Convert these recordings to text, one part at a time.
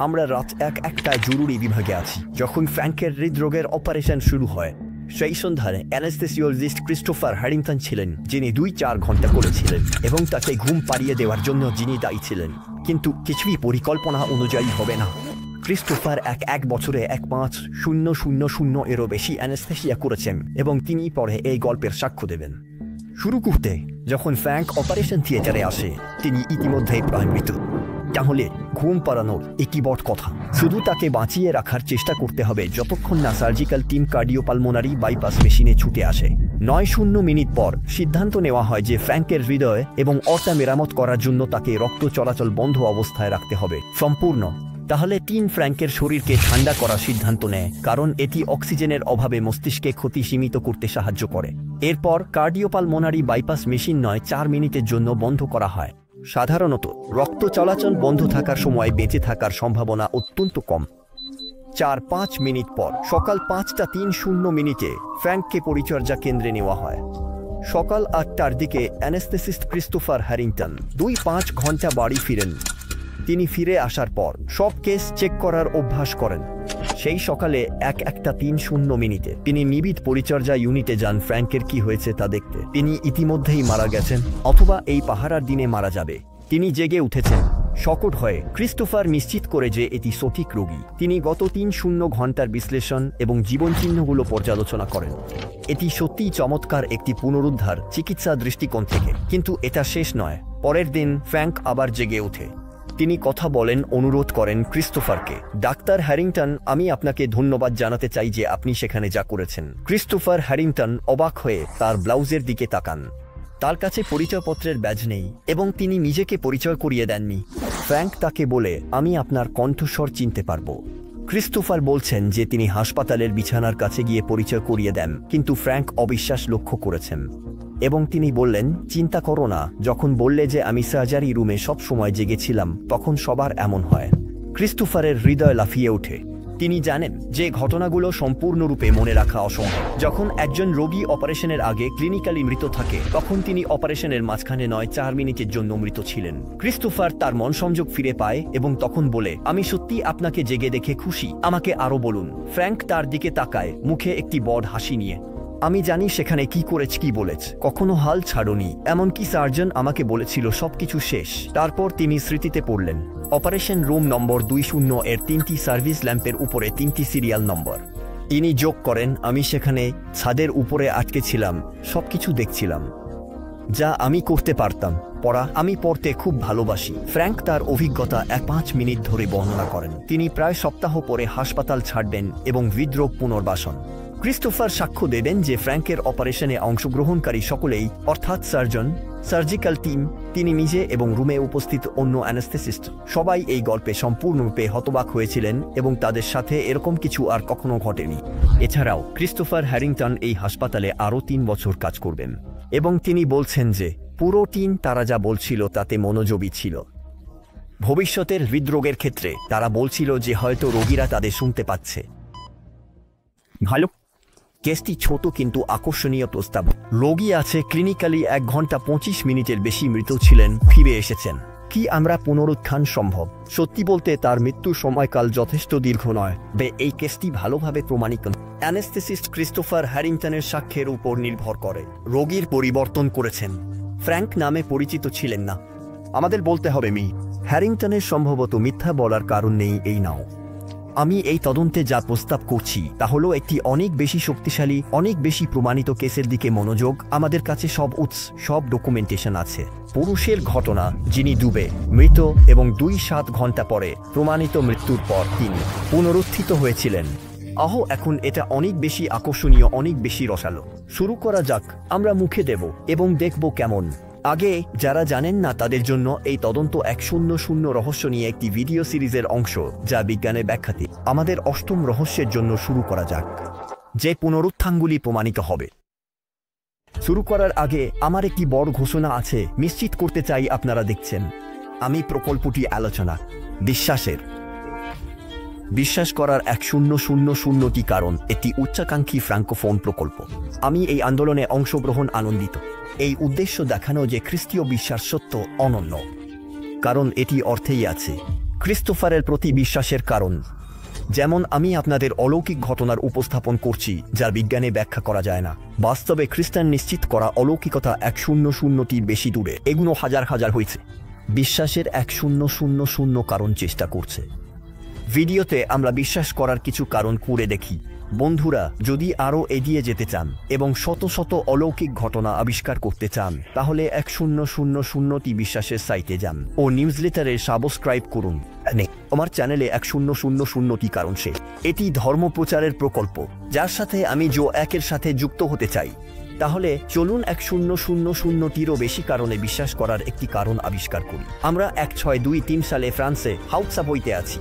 আমরা রাত একটায় জরুরি বিভাগে আছি। যখন ফ্র্যাঙ্কের হৃদরোগের অপারেশন শুরু হয়, সেই সন্ধ্যায় অ্যানেস্থেসিওলজিস্ট ক্রিস্টোফার হ্যারিংটন ছিলেন, যিনি ২-৪ ঘন্টা করেছিলেন এবং তাকে ঘুম পাড়িয়ে দেওয়ার জন্য যিনি দায়ী ছিলেন। কিন্তু কিছুই পরিকল্পনা অনুযায়ী হবে না। ক্রিস্টোফার এক বছরে ১৫,০০০ এরও বেশি অ্যানেস্থেসিয়া করেছেন এবং তিনি পরে এই গল্পের সাক্ষ্য দেবেন। শুরু করতে যখন ফ্র্যাঙ্ক অপারেশন থিয়েটারে আসে, তিনি ইতিমধ্যেই প্রায় মৃত। তাহলে ঘুম পাড়ানোর একই বড় কথা। শুধু তাকে বাঁচিয়ে রাখার চেষ্টা করতে হবে যতক্ষণ না সার্জিক্যাল টিম কার্ডিওপালমোনারি বাইপাস মেশিনে ছুটে আসে। ৯-০ মিনিট পর সিদ্ধান্ত নেওয়া হয় যে ফ্র্যাঙ্কের হৃদয় এবং অর্টা মেরামত করার জন্য তাকে রক্ত চলাচল বন্ধ অবস্থায় রাখতে হবে সম্পূর্ণ। তাহলে ফ্র্যাঙ্কের শরীরকে ঠান্ডা করার সিদ্ধান্ত নেয়, কারণ এটি অক্সিজেনের অভাবে মস্তিষ্কে ক্ষতি সীমিত করতে সাহায্য করে। এরপর কার্ডিওপালমোনারি বাইপাস মেশিন ৪ মিনিটের জন্য বন্ধ করা হয়। সাধারণত রক্ত চলাচল বন্ধ থাকার সময় বেঁচে থাকার সম্ভাবনা অত্যন্ত কম। ৪-৫ মিনিট পর সকাল ৫:৩০ ফ্র্যাঙ্ককে পরিচর্যা কেন্দ্রে নেওয়া হয়। সকাল ৮টার দিকে অ্যানেস্থেসিস্ট ক্রিস্টোফার হ্যারিংটন ২-৫ ঘন্টা বাড়ি ফিরেন। তিনি ফিরে আসার পর সব কেস চেক করার অভ্যাস করেন। সেই সকালে ১:৩০ তিনি নিবিড় পরিচর্যা ইউনিটে যান ফ্র্যাঙ্কের কি হয়েছে তা দেখতে। তিনি ইতিমধ্যেই মারা গেছেন অথবা এই পাহারার দিনে মারা যাবে। তিনি জেগে উঠেছেন শকট হয়ে। ক্রিস্টোফার নিশ্চিত করে যে এটি সঠিক রোগী। তিনি গত ৩০ ঘন্টার বিশ্লেষণ এবং জীবনচিহ্নগুলো পর্যালোচনা করেন। এটি সত্যিই চমৎকার একটি পুনরুদ্ধার চিকিৎসা দৃষ্টিকোণ থেকে। কিন্তু এটা শেষ নয়। পরের দিন ফ্র্যাঙ্ক আবার জেগে ওঠে। তিনি কথা বলেন, অনুরোধ করেন ক্রিস্টোফারকে, ডাক্তার হ্যারিংটন, আমি আপনাকে ধন্যবাদ জানাতে চাই যে আপনি সেখানে যা করেছেন। ক্রিস্টোফার হ্যারিংটন অবাক হয়ে তার ব্লাউজের দিকে তাকান। তার কাছে পরিচয়পত্রের ব্যাজ নেই এবং তিনি নিজেকে পরিচয় করিয়ে দেননি। ফ্র্যাঙ্ক তাকে বলে, আমি আপনার কণ্ঠস্বর চিনতে পারবো। ক্রিস্টোফার বলছেন যে তিনি হাসপাতালের বিছানার কাছে গিয়ে পরিচয় করিয়ে দেন, কিন্তু ফ্র্যাঙ্ক অবিশ্বাস লক্ষ্য করেছেন এবং তিনি বললেন, চিন্তা করো না, যখন বললে যে আমি সার্জারি রুমে সব সময় জেগেছিলাম, তখন সবার এমন হয়। ক্রিস্টোফারের হৃদয় লাফিয়ে ওঠে। তিনি জানেন যে ঘটনাগুলো সম্পূর্ণরূপে মনে রাখা অসম্ভব। যখন একজন রোগী অপারেশনের আগে ক্লিনিক্যালি মৃত থাকে, তখন তিনি অপারেশনের মাঝখানে ৪ মিনিটের জন্য মৃত ছিলেন। ক্রিস্টোফার তার মন সংযোগ ফিরে পায় এবং তখন বলে, আমি সত্যি আপনাকে জেগে দেখে খুশি, আমাকে আরো বলুন। ফ্র্যাঙ্ক তার দিকে তাকায়, মুখে একটি বড় হাসি নিয়ে। আমি জানি সেখানে কি করেছ, কি বলেছ, কখনো হাল ছাড়নি, এমনকি সার্জন আমাকে বলেছিল সবকিছু শেষ। তারপর তিনি স্মৃতিতে পড়লেন। অপারেশন রুম নম্বর ২০ এর ৩টি সার্ভিস ল্যাম্পের উপরে ৩টি সিরিয়াল নম্বর। ইনি যোগ করেন, আমি সেখানে ছাদের উপরে আটকে ছিলাম, সবকিছু দেখছিলাম যা আমি করতে পারতাম। পড়া, আমি পড়তে খুব ভালোবাসি। ফ্র্যাঙ্ক তার অভিজ্ঞতা ৫ মিনিট ধরে বর্ণনা করেন। তিনি প্রায় সপ্তাহ পরে হাসপাতাল ছাড়বেন এবং হৃদরোগ পুনর্বাসন। ক্রিস্টোফার সাক্ষ্য দেবেন যে ফ্র্যাঙ্কের অপারেশনে অংশগ্রহণকারী সকলেই, অর্থাৎ সার্জন, সার্জিক্যাল টিম, তিনি নিজে এবং রুমে উপস্থিত অন্য অ্যানেস্থেসিস্ট, সবাই এই গল্পে সম্পূর্ণরূপে হতবাক হয়েছিলেন এবং তাদের সাথে এরকম কিছু আর কখনো ঘটেনি। এছাড়াও ক্রিস্টোফার হ্যারিংটন এই হাসপাতালে আরও ৩ বছর কাজ করবেন এবং তিনি বলছেন যে পুরো টিম তারা যা বলছিল তাতে মনোযোগী ছিল। ভবিষ্যতের হৃদরোগের ক্ষেত্রে তারা বলছিল যে হয়তো রোগীরা তাদের শুনতে পাচ্ছে। ভালো কেসটি ছোট কিন্তু আকর্ষণীয় প্রস্তাব। রোগী আছে ক্লিনিক্যালি ১ ঘন্টা ২৫ মিনিটের বেশি মৃত ছিলেন, ফিরে এসেছেন। কি আমরা পুনরুত্থান সম্ভব? সত্যি বলতে তার মৃত্যুর সময়কাল যথেষ্ট দীর্ঘ নয়। এই কেসটি ভালোভাবে প্রমাণিত। অ্যানেস্থেসিস্ট ক্রিস্টোফার হ্যারিংটনের সাক্ষ্যের উপর নির্ভর করে রোগীর পরিবর্তন করেছেন। ফ্র্যাঙ্ক নামে পরিচিত ছিলেন না। আমাদের বলতে হবে হ্যারিংটনের সম্ভবত মিথ্যা বলার কারণ নেই এই নাও। আমি এই তদন্তে যা প্রস্তাব করছি তা হলো একটি অনেক বেশি শক্তিশালী, অনেক বেশি প্রমাণিত কেসের দিকে মনোযোগ। আমাদের কাছে সব ডকুমেন্টেশন আছে। পুরুষের ঘটনা, যিনি ডুবে মৃত এবং ২-৭ ঘন্টা পরে প্রমাণিত মৃত্যুর পর তিনি পুনরুত্থিত হয়েছিলেন। এখন এটা অনেক বেশি আকর্ষণীয়, অনেক বেশি রসালো। শুরু করা যাক। আমরা মুখে দেব এবং দেখব কেমন। আগে যারা জানেন না তাদের জন্য এই তদন্ত ১০০ রহস্য নিয়ে একটি ভিডিও সিরিজের অংশ, যা বিজ্ঞানের ব্যাখ্যাতে। আমাদের ৮ম রহস্যের জন্য শুরু করা যাক, যে পুনরুত্থানগুলি প্রমাণিত হবে। শুরু করার আগে আমার একটি বড় ঘোষণা আছে। নিশ্চিত করতে চাই আপনারা দেখছেন। আমি প্রকল্পটি আলোচনা বিশ্বাস করার ১০০টি কারণ, একটি উচ্চাকাঙ্ক্ষী ফ্রাঙ্কোফোন প্রকল্প। আমি এই আন্দোলনে অংশগ্রহণ আনন্দিত। এই উদ্দেশ্য দেখানো যে খ্রিস্টীয় বিশ্বাস সত্য, অনন্য, কারণ এটি অর্থেই আছে। ক্রিস্টোফারের প্রতি বিশ্বাসের কারণ, যেমন আমি আপনাদের অলৌকিক ঘটনার উপস্থাপন করছি যার বিজ্ঞানে ব্যাখ্যা করা যায় না। বাস্তবে খ্রিস্টান নিশ্চিত করা অলৌকিকতা 100টির বেশি দূরে, এগুলো হাজার হাজার হয়েছে। বিশ্বাসের 1000 কারণ চেষ্টা করছে। ভিডিওতে আমরা বিশ্বাস করার কিছু কারণ করে দেখি। বন্ধুরা, যদি আরও এগিয়ে যেতে চান এবং শত শত অলৌকিক ঘটনা আবিষ্কার করতে চান, তাহলে 1000টি বিশ্বাসের সাইটে যান ও নিউজলেটারে সাবস্ক্রাইব করুন। আমার চ্যানেলে 1000টি কারণ সে এটি ধর্ম প্রচারের প্রকল্প, যার সাথে আমি একের সাথে যুক্ত হতে চাই। তাহলে চলুন 1000টিরও বেশি কারণে বিশ্বাস করার একটি কারণ আবিষ্কার করি। আমরা 1623 সালে ফ্রান্সে হাউটসাভোইতে আছি।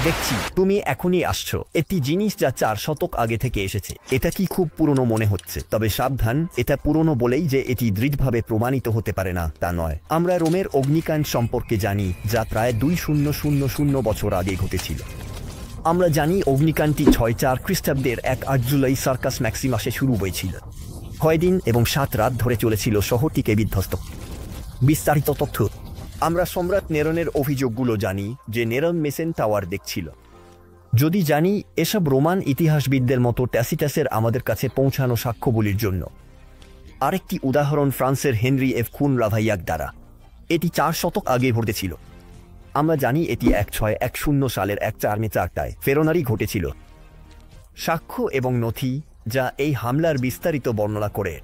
দেখছি তুমি এখনই আসছো। একটি জিনিস যা 4 শতক আগে থেকে এসেছে। এটা কি খুব পুরনো মনে হচ্ছে? তবে সাবধান, এটা পুরনো বলেই যে এটি দৃঢ়ভাবে প্রমাণিত হতে পারে না তা নয়। আমরা রোমের অগ্নিকাণ্ড সম্পর্কে জানি, যা প্রায় 2000 বছর আগে ঘটেছিল। আমরা জানি অগ্নিকাণ্ডটি 64 খ্রিস্টাব্দের 1 জুলাই সার্কাস ম্যাক্সিমাসে শুরু হয়েছিল। 6 দিন এবং 7 রাত ধরে চলেছিল শহরটিকে বিধ্বস্ত। বিস্তারিত তথ্য, আমরা সম্রাট নেরনের অভিযোগগুলো জানি যে নেরন মেসেন টাওয়ার দেখছিল। যদি জানি এসব রোমান ইতিহাসবিদদের মতো ট্যাসিটাসের আমাদের কাছে পৌঁছানো সাক্ষ্যগুলির জন্য। আরেকটি উদাহরণ ফ্রান্সের হেনরি এফ খুন রাভাইয়াক দ্বারা। এটি 4 শতক আগে ঘটেছিল। আমরা জানি এটি 1610 সালের 4 মে 4টায় ফেরোনারি ঘটেছিল। সাক্ষ্য এবং নথি যা এই হামলার বিস্তারিত বর্ণনা করে।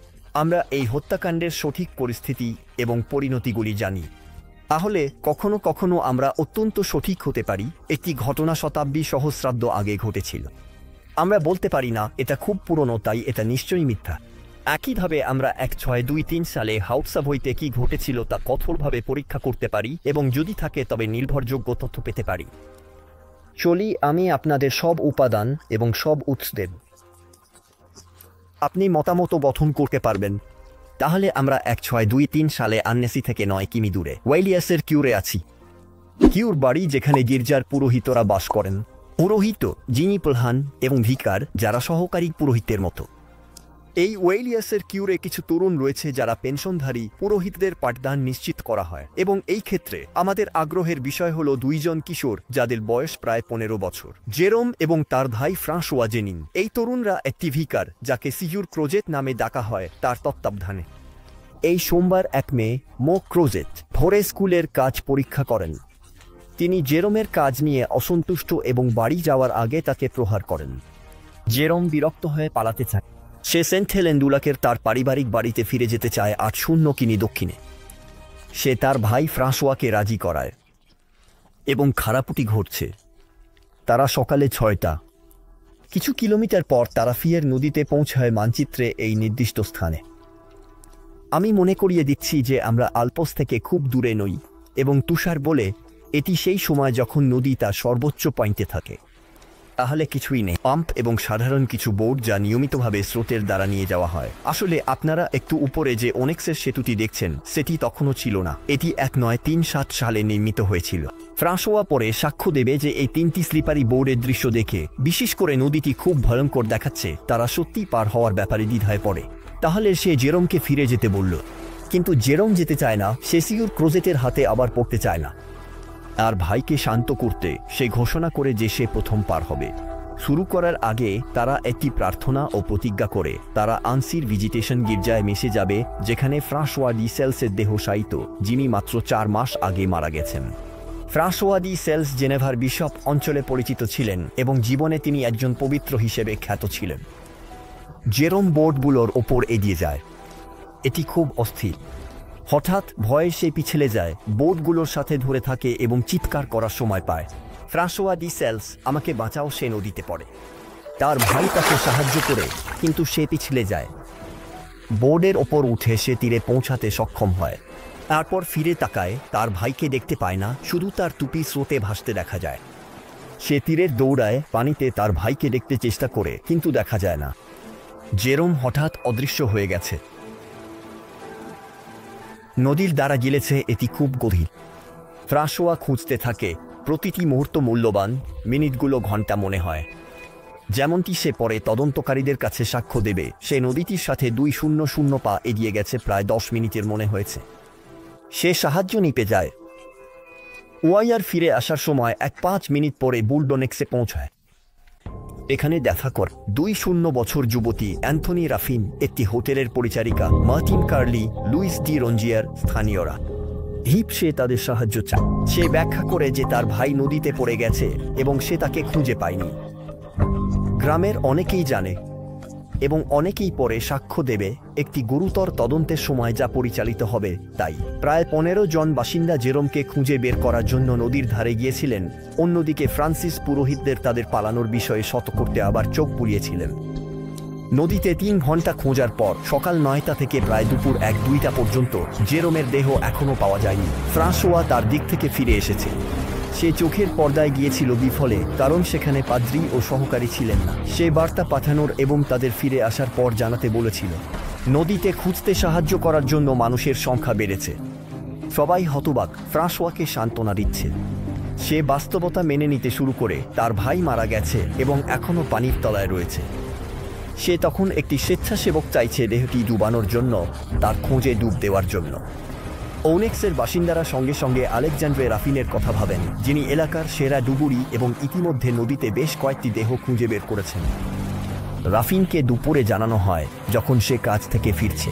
আমরা এই হত্যাকাণ্ডের সঠিক পরিস্থিতি এবং পরিণতিগুলি জানি। তাহলে কখনো কখনো আমরা অত্যন্ত সঠিক হতে পারি একটি ঘটনা শতাব্দী সহস্রাব্দ আগে ঘটেছিল। আমরা বলতে পারি না এটা খুব পুরনো, তাই এটা নিশ্চয়ই মিথ্যা। একইভাবে আমরা 1623 সালে হাউটসাভোইতে কি ঘটেছিল তা কঠোরভাবে পরীক্ষা করতে পারি এবং যদি থাকে তবে নির্ভরযোগ্য তথ্য পেতে পারি। চলি আমি আপনাদের সব উপাদান এবং সব উৎস দেব। আপনি মতামত গঠন করতে পারবেন। তাহলে আমরা 1623 সালে আন্নেসি থেকে 9 কিমি দূরে ওয়াইলিয়াসের কিউরে আছি। কিউর বাড়ি, যেখানে গির্জার পুরোহিতরা বাস করেন। পুরোহিত যিনি প্রধান এবং ভিকার, যারা সহকারী পুরোহিতের মতো। এই ওয়েলিয়াসের কিউরে কিছু তরুণ রয়েছে যারা পেনশনধারী পুরোহিতদের পাঠদান নিশ্চিত করা হয়, এবং এই ক্ষেত্রে আমাদের আগ্রহের বিষয় হলো 2 জন কিশোর যাদের বয়স প্রায় 15 বছর, জেরোম এবং তার ভাই ফ্রাঁসোয়া জেনিন। এই তরুণরা একটি ভিকার, যাকে সিজুর ক্রোজেট নামে ডাকা হয়, তার তত্ত্বাবধানে এই সোমবার 1 মে ক্রোজেট ভোরে স্কুলের কাজ পরীক্ষা করেন। তিনি জেরোমের কাজ নিয়ে অসন্তুষ্ট এবং বাড়ি যাওয়ার আগে তাকে প্রহার করেন। জেরোম বিরক্ত হয়ে পালাতে চায়। সে সেন্ট হেলেন-দু-লাকের তার পারিবারিক বাড়িতে ফিরে যেতে চায় 8 কিমি দক্ষিণে। সে তার ভাই ফ্রাঁসোয়াকে রাজি করায় এবং খারাপটি ঘটছে। তারা সকালে 6টা কিছু কিলোমিটার পর তারা ফিয়ের নদীতে পৌঁছায়, মানচিত্রে এই নির্দিষ্ট স্থানে। আমি মনে করিয়ে দিচ্ছি যে আমরা আলপস থেকে খুব দূরে নই, এবং তুষার বলে এটি সেই সময় যখন নদী তার সর্বোচ্চ পয়েন্টে থাকে। তাহলে কিছুই নেই, পাম্প এবং সাধারণ কিছু বোট যা নিয়মিতভাবে স্রোতের দ্বারা নিয়ে যাওয়া হয়। আসলে আপনারা একটু উপরে যে ওনেক্সের সেতুটি দেখছেন সেটি তখনও ছিল না। এটি 1937 সালে নির্মিত হয়েছিল। ফ্রাঁসোয়া পরে সাক্ষ্য দেবে যে এই 3টি স্লিপারি বোর্ডের দৃশ্য দেখে, বিশেষ করে নদীটি খুব ভয়ঙ্কর দেখাচ্ছে, তারা সত্যি পার হওয়ার ব্যাপারে দ্বিধায় পড়ে। তাহলে সে জেরোমকে ফিরে যেতে বলল, কিন্তু জেরোম যেতে চায় না। সে সিউর ক্রোজেটের হাতে আবার পড়তে চায় না। আর ভাইকে শান্ত করতে সে ঘোষণা করে যে সে প্রথম পার হবে। শুরু করার আগে তারা একটি প্রার্থনা ও প্রতিজ্ঞা করে। তারা আনসির ভিজিটেশন গির্জায় মিশে যাবে, যেখানে ফ্রাঁসোয়া ডি সেলসের দেহ শায়িত, যিনি মাত্র 4 মাস আগে মারা গেছেন। ফ্রাঁসোয়া ডি সেলস জেনেভার বিশপ অঞ্চলে পরিচিত ছিলেন এবং জীবনে তিনি একজন পবিত্র হিসেবে খ্যাত ছিলেন। জেরোম বোর্ডগুলোর ওপর এগিয়ে যায়। এটি খুব অস্থির। হঠাৎ ভয়ে সে পিছলে যায়, বোটগুলোর সাথে ধরে থাকে এবং চিৎকার করার সময় পায়, ফ্রাঁসোয়া ডি সেলস, আমাকে বাঁচাও। সে নদীতে পড়ে। তার ভাই তাকে সাহায্য করে, কিন্তু সে পিছলে যায়। বোর্ডের ওপর উঠে সে তীরে পৌঁছাতে সক্ষম হয়। তারপর ফিরে তাকায়, তার ভাইকে দেখতে পায় না, শুধু তার টুপি স্রোতে ভাসতে দেখা যায়। সে তীরের দৌড়ায়, পানিতে তার ভাইকে দেখতে চেষ্টা করে, কিন্তু দেখা যায় না। জেরোম হঠাৎ অদৃশ্য হয়ে গেছে। নদীর দ্বারা গিলেছে, এটি খুব গভীর। ফ্রাঁসোয়া খুঁজতে থাকে। প্রতিটি মুহূর্ত মূল্যবান, মিনিটগুলো ঘন্টা মনে হয়। যেমনটি সে পরে তদন্তকারীদের কাছে সাক্ষ্য দেবে, সে নদীটির সাথে 200 পা এগিয়ে গেছে প্রায় 10 মিনিটের মনে হয়েছে। সে সাহায্য নিতে যায়। ওয়াইয়ার ফিরে আসার সময় 5 মিনিট পরে বুলডনেক্সে পৌঁছায়। এখানে দেখা কর 2 বছর যুবতী অ্যান্থনি রাফিন, একটি হোটেলের পরিচারিকা মার্টিন কার্লি, লুইস ডি রঞ্জিয়ার স্থানীয়রা। সে তাদের সাহায্য চায়। সে ব্যাখ্যা করে যে তার ভাই নদীতে পড়ে গেছে এবং সে তাকে খুঁজে পায়নি। গ্রামের অনেকেই জানে এবং অনেকেই পরে সাক্ষ্য দেবে একটি গুরুতর তদন্তের সময় যা পরিচালিত হবে। তাই প্রায় 15 জন বাসিন্দা জেরোমকে খুঁজে বের করার জন্য নদীর ধারে গিয়েছিলেন। অন্যদিকে ফ্রান্সিস পুরোহিতদের তাদের পালানোর বিষয়ে সতর্ক করতে আবার চোখ বুলিয়েছিলেন। নদীতে 3 ঘন্টা খোঁজার পর সকাল 9টা থেকে প্রায় দুপুর 1-2টা পর্যন্ত জেরোমের দেহ এখনও পাওয়া যায়নি। ফ্রাঁসোয়া তার দিক থেকে ফিরে এসেছে। সে চোখের পর্দায় গিয়েছিল বিফলে, কারণ সেখানে পাদ্রী ও সহকারী ছিলেন না। সে বার্তা পাঠানোর এবং তাদের ফিরে আসার পর জানাতে বলেছিল। নদীতে খুঁজতে সাহায্য করার জন্য মানুষের সংখ্যা বেড়েছে। সবাই হতবাক, ফ্রাঁসোয়াকে সান্ত্বনা দিচ্ছে। সে বাস্তবতা মেনে নিতে শুরু করে তার ভাই মারা গেছে এবং এখনও পানির তলায় রয়েছে। সে তখন একটি স্বেচ্ছাসেবক চাইছে দেহটি ডুবানোর জন্য, তার খোঁজে ডুব দেওয়ার জন্য। ওনেক্সের বাসিন্দারা সঙ্গে সঙ্গে আলেকজান্ড্রে রাফিনের কথা ভাবেন, যিনি এলাকার সেরা ডুবুরি এবং ইতিমধ্যে নদীতে বেশ কয়েকটি দেহ খুঁজে বের করেছেন। রাফিনকে দুপুরে জানানো হয় যখন সে কাজ থেকে ফিরছে।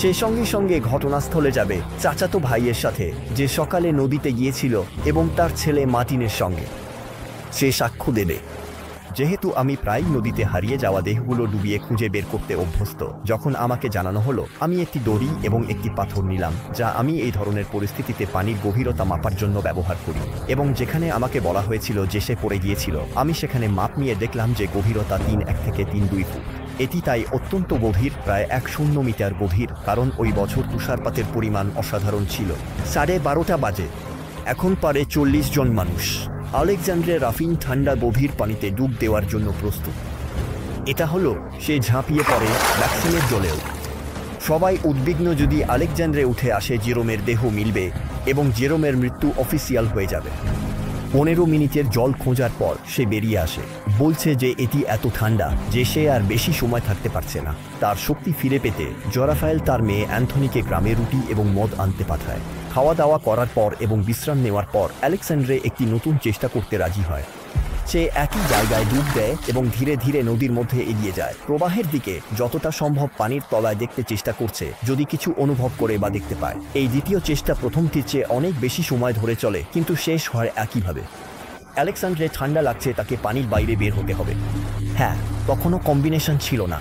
সে সঙ্গে সঙ্গে ঘটনাস্থলে যাবে চাচাতো ভাইয়ের সাথে, যে সকালে নদীতে গিয়েছিল, এবং তার ছেলে মার্টিনের সঙ্গে। সে সাক্ষ্য দেবে, যেহেতু আমি প্রায় নদীতে হারিয়ে যাওয়া দেহগুলো ডুবিয়ে খুঁজে বের করতে অভ্যস্ত। যখন আমাকে জানানো হলো, আমি একটি দড়ি এবং একটি পাথর নিলাম, যা আমি এই ধরনের পরিস্থিতিতে পানির গভীরতা মাপার জন্য ব্যবহার করি। এবং যেখানে আমাকে বলা হয়েছিল যে সে পড়ে গিয়েছিল, আমি সেখানে মাপ নিয়ে দেখলাম যে গভীরতা 3.1 থেকে 3.2 ফুট। এটি তাই অত্যন্ত গভীর, প্রায় 100 মিটার গভীর, কারণ ওই বছর তুষারপাতের পরিমাণ অসাধারণ ছিল। 12:30 বাজে। এখন পারে 40 জন মানুষ। আলেকজান্ড্রে রাফিন ঠান্ডা গভীর পানিতে ডুব দেওয়ার জন্য প্রস্তুত। এটা হলো সে ঝাঁপিয়ে পড়ে ব্যাকসেনের জলেও। সবাই উদ্বিগ্ন, যদি আলেকজান্ড্রে উঠে আসে জেরোমের দেহ মিলবে এবং জেরোমের মৃত্যু অফিসিয়াল হয়ে যাবে। 15 মিনিটের জল খোঁজার পর সে বেরিয়ে আসে, বলছে যে এটি এত ঠান্ডা যে সে আর বেশি সময় থাকতে পারছে না। তার শক্তি ফিরে পেতে জরাফায়েল তার মেয়ে অ্যান্থনিকে গ্রামে রুটি এবং মদ আনতে পাঠায়। খাওয়া দাওয়া করার পর এবং বিশ্রাম নেওয়ার পর আলেকজান্ড্রে একটি নতুন চেষ্টা করতে রাজি হয়। সে একই জায়গায় ডুব দেয় এবং ধীরে ধীরে নদীর মধ্যে এগিয়ে যায়, প্রবাহের দিকে, যতটা সম্ভব পানির তলায় দেখতে চেষ্টা করছে যদি কিছু অনুভব করে বা দেখতে পায়। এই দ্বিতীয় চেষ্টা প্রথমটির চেয়ে অনেক বেশি সময় ধরে চলে, কিন্তু শেষ হয় একইভাবে। আলেকজান্ড্রে ঠান্ডা লাগছে, তাকে পানির বাইরে বের হতে হবে। হ্যাঁ, তখনও কম্বিনেশন ছিল না।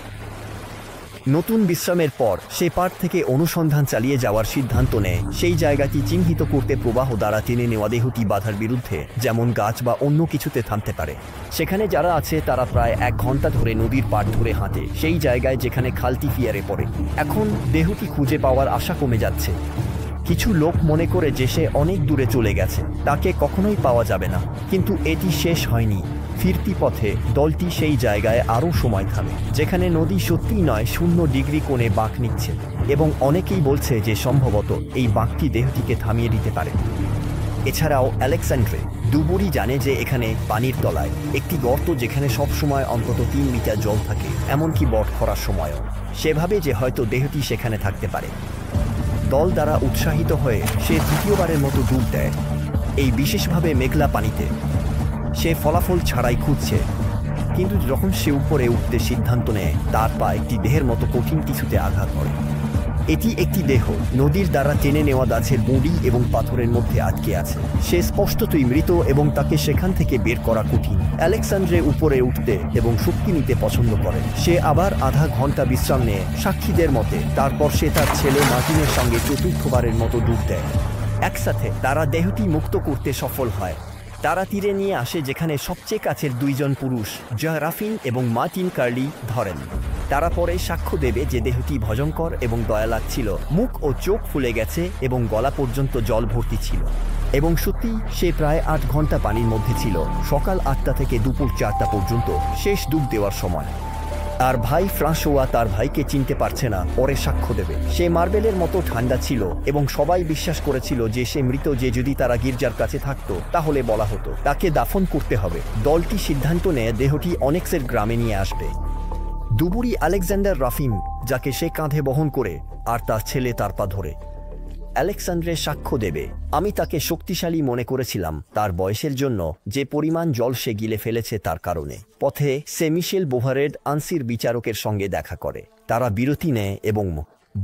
নতুন বিশ্রামের পর সে পাড় থেকে অনুসন্ধান চালিয়ে যাওয়ার সিদ্ধান্ত নেয়, সেই জায়গাটি চিহ্নিত করতে প্রবাহ দ্বারা টেনে নেওয়া দেহটি বাধার বিরুদ্ধে, যেমন গাছ বা অন্য কিছুতে থামতে পারে। সেখানে যারা আছে তারা প্রায় 1 ঘন্টা ধরে নদীর পাড় ধরে হাঁটে, সেই জায়গায় যেখানে খালটি ফিয়ারে পড়ে। এখন দেহটি খুঁজে পাওয়ার আশা কমে যাচ্ছে। কিছু লোক মনে করে যে সে অনেক দূরে চলে গেছে, তাকে কখনোই পাওয়া যাবে না। কিন্তু এটি শেষ হয়নি। ফিরতি পথে দলটি সেই জায়গায় আরও সময় থামে, যেখানে নদী সত্যিই নয় 0 ডিগ্রি কোণে বাঁক নিচ্ছে, এবং অনেকেই বলছে যে সম্ভবত এই বাঁকটি দেহটিকে থামিয়ে দিতে পারে। এছাড়াও আলেকজান্ড্রে ডুবুরি জানে যে এখানে পানির তলায় একটি গর্ত, যেখানে সব সময় অন্তত 3 মিটার জল থাকে, এমনকি বট খরার সময়ও। সেভাবে যে হয়তো দেহটি সেখানে থাকতে পারে। দল দ্বারা উৎসাহিত হয়ে সে দ্বিতীয়বারের মতো ডুব দেয়, এই বিশেষভাবে মেঘলা পানিতে। সে ফলাফল ছাড়াই খুঁজছে, কিন্তু যখন সে উপরে উঠতে সিদ্ধান্ত নেয়, তার পা একটি দেহের মতো কঠিন কিছুতে আঘাত করে। এটি একটি দেহ নদীর দ্বারা টেনে নেওয়া গাছের মুড়ি এবং পাথরের মধ্যে আটকে আছে। সে স্পষ্টতই মৃত এবং তাকে সেখান থেকে বের করা কঠিন। আলেকজান্ড্রে উপরে উঠতে এবং শক্তি নিতে পছন্দ করে। সে আবার আধা ঘন্টা বিশ্রাম নেয় সাক্ষীদের মতে। তারপর সে তার ছেলে মার্টিনের সঙ্গে চতুর্থবারের মতো ডুব দেয়। একসাথে তারা দেহটি মুক্ত করতে সফল হয়। তারা তীরে নিয়ে আসে, যেখানে সবচেয়ে কাছের 2 জন পুরুষ, যা রাফিন এবং মার্টিন কার্লি, ধরেন। তারা পরে সাক্ষ্য দেবে যে দেহটি ভয়ঙ্কর এবং দয়া লাগছিল, মুখ ও চোখ ফুলে গেছে এবং গলা পর্যন্ত জল ভর্তি ছিল। এবং সত্যি সে প্রায় 8 ঘন্টা পানির মধ্যে ছিল, সকাল 8টা থেকে দুপুর 4টা পর্যন্ত, শেষ ডুব দেওয়ার সময়। আর ভাই ফ্রাঁসোয়া তার ভাইকে চিনতে পারছে না, পরে সাক্ষ্য দেবে। সে মার্বেলের মতো ঠান্ডা ছিল এবং সবাই বিশ্বাস করেছিল যে সে মৃত, যে যদি তারা গির্জার কাছে থাকতো তাহলে বলা হতো তাকে দাফন করতে হবে। দলটি সিদ্ধান্ত নেয় দেহটি অনেক্সের গ্রামে নিয়ে আসবে। ডুবুরি আলেকজান্ডার রাফিন, যাকে সে কাঁধে বহন করে, আর তার ছেলে তার পা ধরে। আলেক্সান্দ্রে সাক্ষ্য দেবে। আমি তাকে শক্তিশালী মনে করেছিলাম তার বয়সের জন্য, যে পরিমাণ জল সে গিলে ফেলেছে তার কারণে। পথে সে মিশেল বোভারেড আনসির বিচারকের সঙ্গে দেখা করে। তারা বিরতি নেয় এবং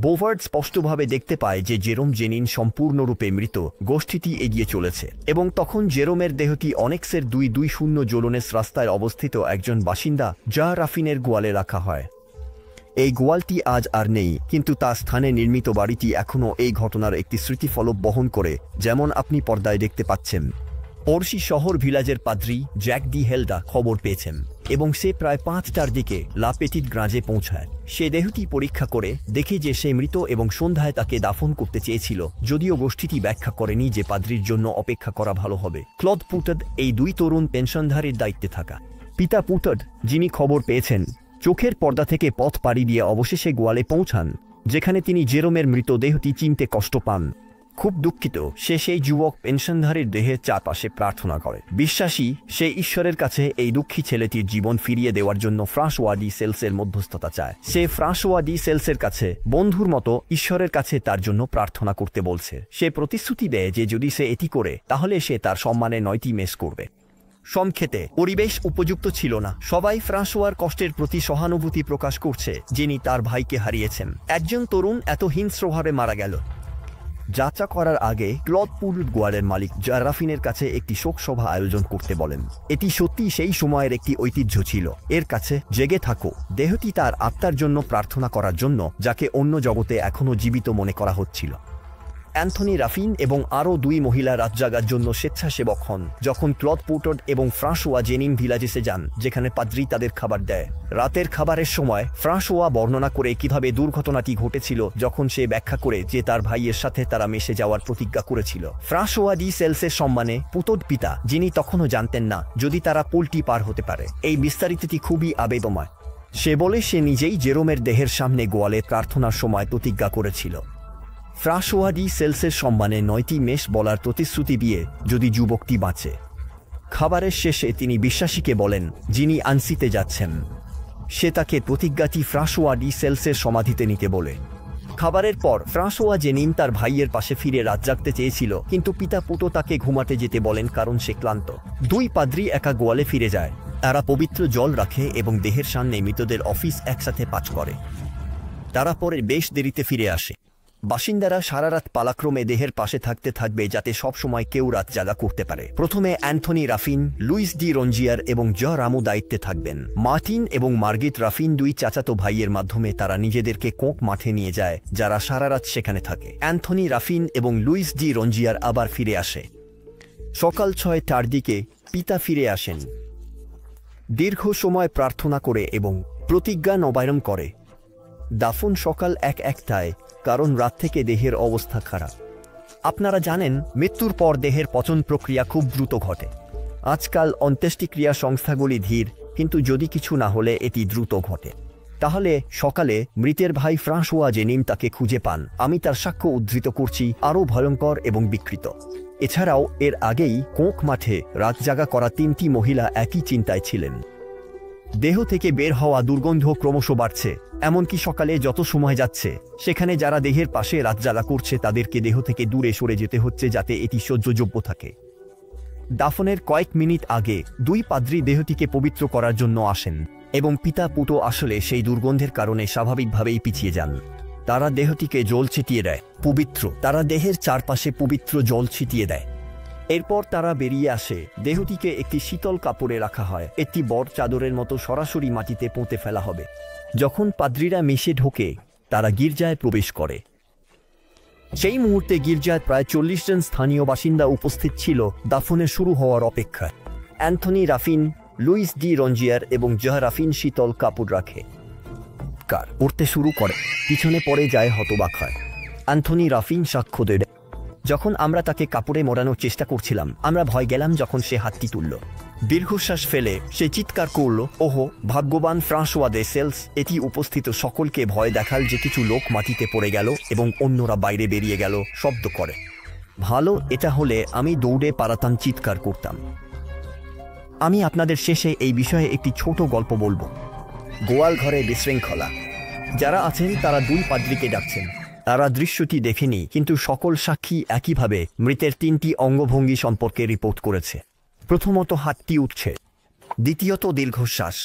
বোভার্ড স্পষ্টভাবে দেখতে পায় যে জেরোম জেনিন সম্পূর্ণরূপে মৃত। গোষ্ঠীটি এগিয়ে চলেছে এবং তখন জেরোমের দেহটি অনেক্সের 220 জোলোনেস রাস্তায় অবস্থিত একজন বাসিন্দা যা রাফিনের গোয়ালে রাখা হয়। এই গোয়ালটি আজ আর নেই, কিন্তু তার স্থানে নির্মিত বাড়িটি এখনও এই ঘটনার একটি স্মৃতিফলক বহন করে, যেমন আপনি পর্দায় দেখতে পাচ্ছেন। পড়শি শহর ভিলাজের পাদ্রী জ্যাক ডি হেলডা খবর পেয়েছেন এবং সে প্রায় 5টার দিকে লা পেটিট গ্রাঁজে পৌঁছায়। সে দেহটি পরীক্ষা করে দেখে যে সে মৃত এবং সন্ধ্যায় তাকে দাফন করতে চেয়েছিল, যদিও গোষ্ঠীটি ব্যাখ্যা করেনি যে পাদ্রির জন্য অপেক্ষা করা ভালো হবে। ক্লদ পুটড এই 2 তরুণ পেনশনধারীর দায়িত্বে থাকা। পিতা পুটড, যিনি খবর পেয়েছেন, চোখের পর্দা থেকে পথ পাড়ি দিয়ে অবশেষে গোয়ালে পৌঁছান, যেখানে তিনি জেরোমের মৃতদেহটি চিনতে কষ্ট পান। খুব দুঃখিত, সে সেই যুবক পেনশনধারীর দেহের চারপাশে প্রার্থনা করে, বিশ্বাসী সে ঈশ্বরের কাছে এই দুঃখী ছেলেটির জীবন ফিরিয়ে দেওয়ার জন্য ফ্রাঁসোয়া ডি সেলসের মধ্যস্থতা চায়। সে ফ্রাঁসোয়া ডি সেলসের কাছে বন্ধুর মতো ঈশ্বরের কাছে তার জন্য প্রার্থনা করতে বলছে। সে প্রতিশ্রুতি দেয় যে যদি সে এটি করে তাহলে সে তার সম্মানে 9টি মেস করবে। সংক্ষেপে, পরিবেশ উপযুক্ত ছিল না। সবাই ফ্রাঁসোয়ার কষ্টের প্রতি সহানুভূতি প্রকাশ করছে, যিনি তার ভাইকে হারিয়েছেন। একজন তরুণ এত হিংস্রভাবে মারা গেল। যাত্রা করার আগে ক্লদ পুটড গোয়ালের মালিক রাফিনের কাছে একটি শোকসভা আয়োজন করতে বলেন। এটি সত্যি সেই সময়ের একটি ঐতিহ্য ছিল। এর কাছে জেগে থাকো দেহটি তার আত্মার জন্য প্রার্থনা করার জন্য, যাকে অন্য জগতে এখনও জীবিত মনে করা হচ্ছিল। অ্যান্থনি রাফিন এবং আরও 2 মহিলা রাত জাগার জন্য স্বেচ্ছাসেবক হন যখন ক্লদ পুটড এবং ফ্রাঁসোয়া জেনিন ভিলাজেসে যান, যেখানে পাদ্রী তাদের খাবার দেয়। রাতের খাবারের সময় ফ্রাঁসোয়া বর্ণনা করে কিভাবে দুর্ঘটনাটি ঘটেছিল, যখন সে ব্যাখ্যা করে যে তার ভাইয়ের সাথে তারা মেশে যাওয়ার প্রতিজ্ঞা করেছিল। ফ্রাঁসোয়া ডি সেলসের সম্মানে পুটড পিতা, যিনি তখনও জানতেন না যদি তারা পোলটি পার হতে পারে। এই বিস্তারিতটি খুবই আবেগময়। সে বলে সে নিজেই জেরোমের দেহের সামনে গোয়ালে প্রার্থনার সময় প্রতিজ্ঞা করেছিল। ফ্রাঁসোয়া ডি সেলসের সম্মানে 9টি মেস বলার প্রতিশ্রুতি দিয়ে যদি যুবকটি বাঁচে। খাবারের শেষে তিনি বিশ্বাসীকে বলেন, যিনি আনসিতে যাচ্ছেন, সে তাকে প্রতিজ্ঞাটি ফ্রাঁসোয়া ডি সেলসের সমাধিতে নিতে বলে। খাবারের পর ফ্রাঁসোয়া জেনিন তার ভাইয়ের পাশে ফিরে রাত জাগতে চেয়েছিল, কিন্তু পিতা পুটো তাকে ঘুমাতে যেতে বলেন কারণ সে ক্লান্ত। 2 পাদ্রী একা গোয়ালে ফিরে যায়। তারা পবিত্র জল রাখে এবং দেহের সামনে মৃতদের অফিস একসাথে পাঠ করে। তারা পরে বেশ দেরিতে ফিরে আসে। বাসিন্দারা সারা রাত পালাক্রমে দেহের পাশে থাকতে থাকবে যাতে সব সময় কেউ রাত জাগা করতে পারে। প্রথমে অ্যান্থনি রাফিন, লুইস ডি রঞ্জিয়ার এবং রামু দায়িত্বে থাকবেন। মার্টিন এবং মার্গিট রাফিন 2 চাচাতো ভাইয়ের মাধ্যমে তারা নিজেদেরকে কোক মাঠে নিয়ে যায়, যারা সারা রাত সেখানে থাকে। অ্যান্থনি রাফিন এবং লুইস ডি রঞ্জিয়ার আবার ফিরে আসে। সকাল 6টার দিকে পিতা ফিরে আসেন, দীর্ঘ সময় প্রার্থনা করে এবং প্রতিজ্ঞা নবায়ন করে। দাফন সকাল 1টায়, কারণ রাত থেকে দেহের অবস্থা খারাপ। আপনারা জানেন, মৃত্যুর পর দেহের পচন প্রক্রিয়া খুব দ্রুত ঘটে। আজকাল অন্ত্যেষ্টিক্রিয়া সংস্থাগুলি ধীর, কিন্তু যদি কিছু না হলে এটি দ্রুত ঘটে। তাহলে সকালে মৃতের ভাই ফ্রাঁসোয়া জেনিন তাকে খুঁজে পান। আমি তার সাক্ষ্য উদ্ধৃত করছি, আরও ভয়ঙ্কর এবং বিকৃত। এছাড়াও এর আগেই কোক মাঠে রাত জাগা করা 3টি মহিলা একই চিন্তায় ছিলেন। দেহ থেকে বের হওয়া দুর্গন্ধ ক্রমশ বাড়ছে, এমনকি সকালে যত সময় যাচ্ছে সেখানে যারা দেহের পাশে রাত জাগা করছে তাদেরকে দেহ থেকে দূরে সরে যেতে হচ্ছে যাতে এটি সহ্যযোগ্য থাকে। দাফনের কয়েক মিনিট আগে 2 পাদ্রী দেহটিকে পবিত্র করার জন্য আসেন এবং পিতা পুটো আসলে সেই দুর্গন্ধের কারণে স্বাভাবিকভাবেই পিছিয়ে যান। তারা দেহটিকে জল ছিটিয়ে দেয়, তারা দেহের চারপাশে পবিত্র জল ছিটিয়ে দেয়। এরপর তারা বেরিয়ে আসে। দেহটিকে একটি শীতল কাপড়ে রাখা হয়, একটি বড় চাদরের মতো সরাসরি মাটিতে পুঁতে ফেলা হবে। যখন পাদ্রীরা মিশে ঢোকে, তারা গির্জায় প্রবেশ করে। সেই মুহূর্তে গির্জায় প্রায় 40 জন স্থানীয় বাসিন্দা উপস্থিত ছিল দাফনের শুরু হওয়ার অপেক্ষায়। অ্যান্থনি রাফিন, লুইস ডি রঞ্জিয়ার এবং রাফিন শীতল কাপড় রাখে পড়তে শুরু করে। পিছনে পড়ে যায় হতবাক হয়। অ্যান্থনি রাফিন সাক্ষ্য দেয়, যখন আমরা তাকে কাপড়ে মোড়ানোর চেষ্টা করছিলাম, আমরা ভয় গেলাম যখন সে হাতটি তুলল। দীর্ঘশ্বাস ফেলে সে চিৎকার করল, ওহো ভাগ্যবান ফ্রাঁসোয়া দে সেলস। এটি উপস্থিত সকলকে ভয় দেখাল যে কিছু লোক মাটিতে পড়ে গেল এবং অন্যরা বাইরে বেরিয়ে গেল শব্দ করে। ভালো, এটা হলে আমি দৌড়ে পালাতাম, চিৎকার করতাম। আমি আপনাদের শেষে এই বিষয়ে একটি ছোট গল্প বলবো। গোয়াল ঘরে বিশৃঙ্খলা। যারা আছেন তারা 2 পাদ্রীকে ডাকছেন। তারা দৃশ্যটি দেখেনি, কিন্তু সকল সাক্ষী একইভাবে মৃতের 3টি অঙ্গভঙ্গি সম্পর্কে রিপোর্ট করেছে। প্রথমত হাতটি উঠছে, দ্বিতীয়ত দীর্ঘশ্বাস,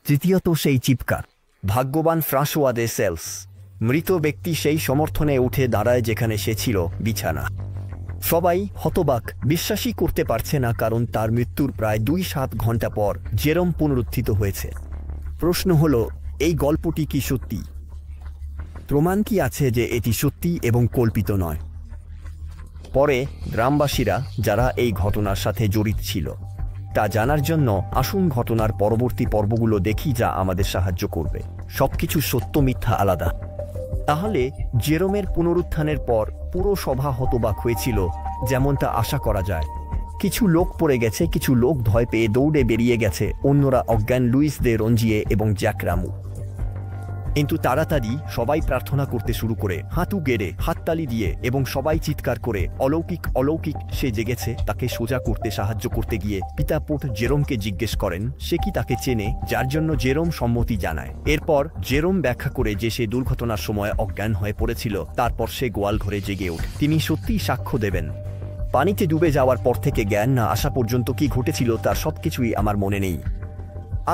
তৃতীয়ত সেই চিৎকার। ভাগ্যবান ফ্রাঁসোয়া দে সেলস। মৃত ব্যক্তি সেই সমর্থনে উঠে দাঁড়ায় যেখানে সে ছিল, বিছানা। সবাই হতবাক, বিশ্বাসই করতে পারছে না, কারণ তার মৃত্যুর প্রায় 2-7 ঘন্টা পর জেরোম পুনরুত্থিত হয়েছে। প্রশ্ন হলো, এই গল্পটি কি সত্যি? প্রমাণ কি আছে যে এটি সত্যি এবং কল্পিত নয়? পরে গ্রামবাসীরা যারা এই ঘটনার সাথে জড়িত ছিল তা জানার জন্য আসুন ঘটনার পরবর্তী পর্বগুলো দেখি, যা আমাদের সাহায্য করবে। সবকিছু সত্য মিথ্যা আলাদা। তাহলে জেরোমের পুনরুত্থানের পর পুরো সভা হতবাক হয়েছিল, যেমনটা আশা করা যায়। কিছু লোক পড়ে গেছে, কিছু লোক ভয় পেয়ে দৌড়ে বেরিয়ে গেছে, অন্যরা অজ্ঞান লুইস দে রঞ্জিয়ে এবং জ্যাক রামু। কিন্তু তাড়াতাড়ি সবাই প্রার্থনা করতে শুরু করে, হাঁটু গেড়ে, হাততালি দিয়ে এবং সবাই চিৎকার করে, অলৌকিক অলৌকিক, সে জেগেছে। তাকে সোজা করতে সাহায্য করতে গিয়ে পিতা পোট জেরোমকে জিজ্ঞেস করেন সে কি তাকে চেনে, যার জন্য জেরোম সম্মতি জানায়। এরপর জেরোম ব্যাখ্যা করে যে সে দুর্ঘটনার সময় অজ্ঞান হয়ে পড়েছিল, তারপর সে গোয়াল ঘরে জেগে ওঠে। তিনি সত্যিই সাক্ষ্য দেবেন। পানিতে ডুবে যাওয়ার পর থেকে জ্ঞান না আসা পর্যন্ত কি ঘটেছিল তার সবকিছুই আমার মনে নেই।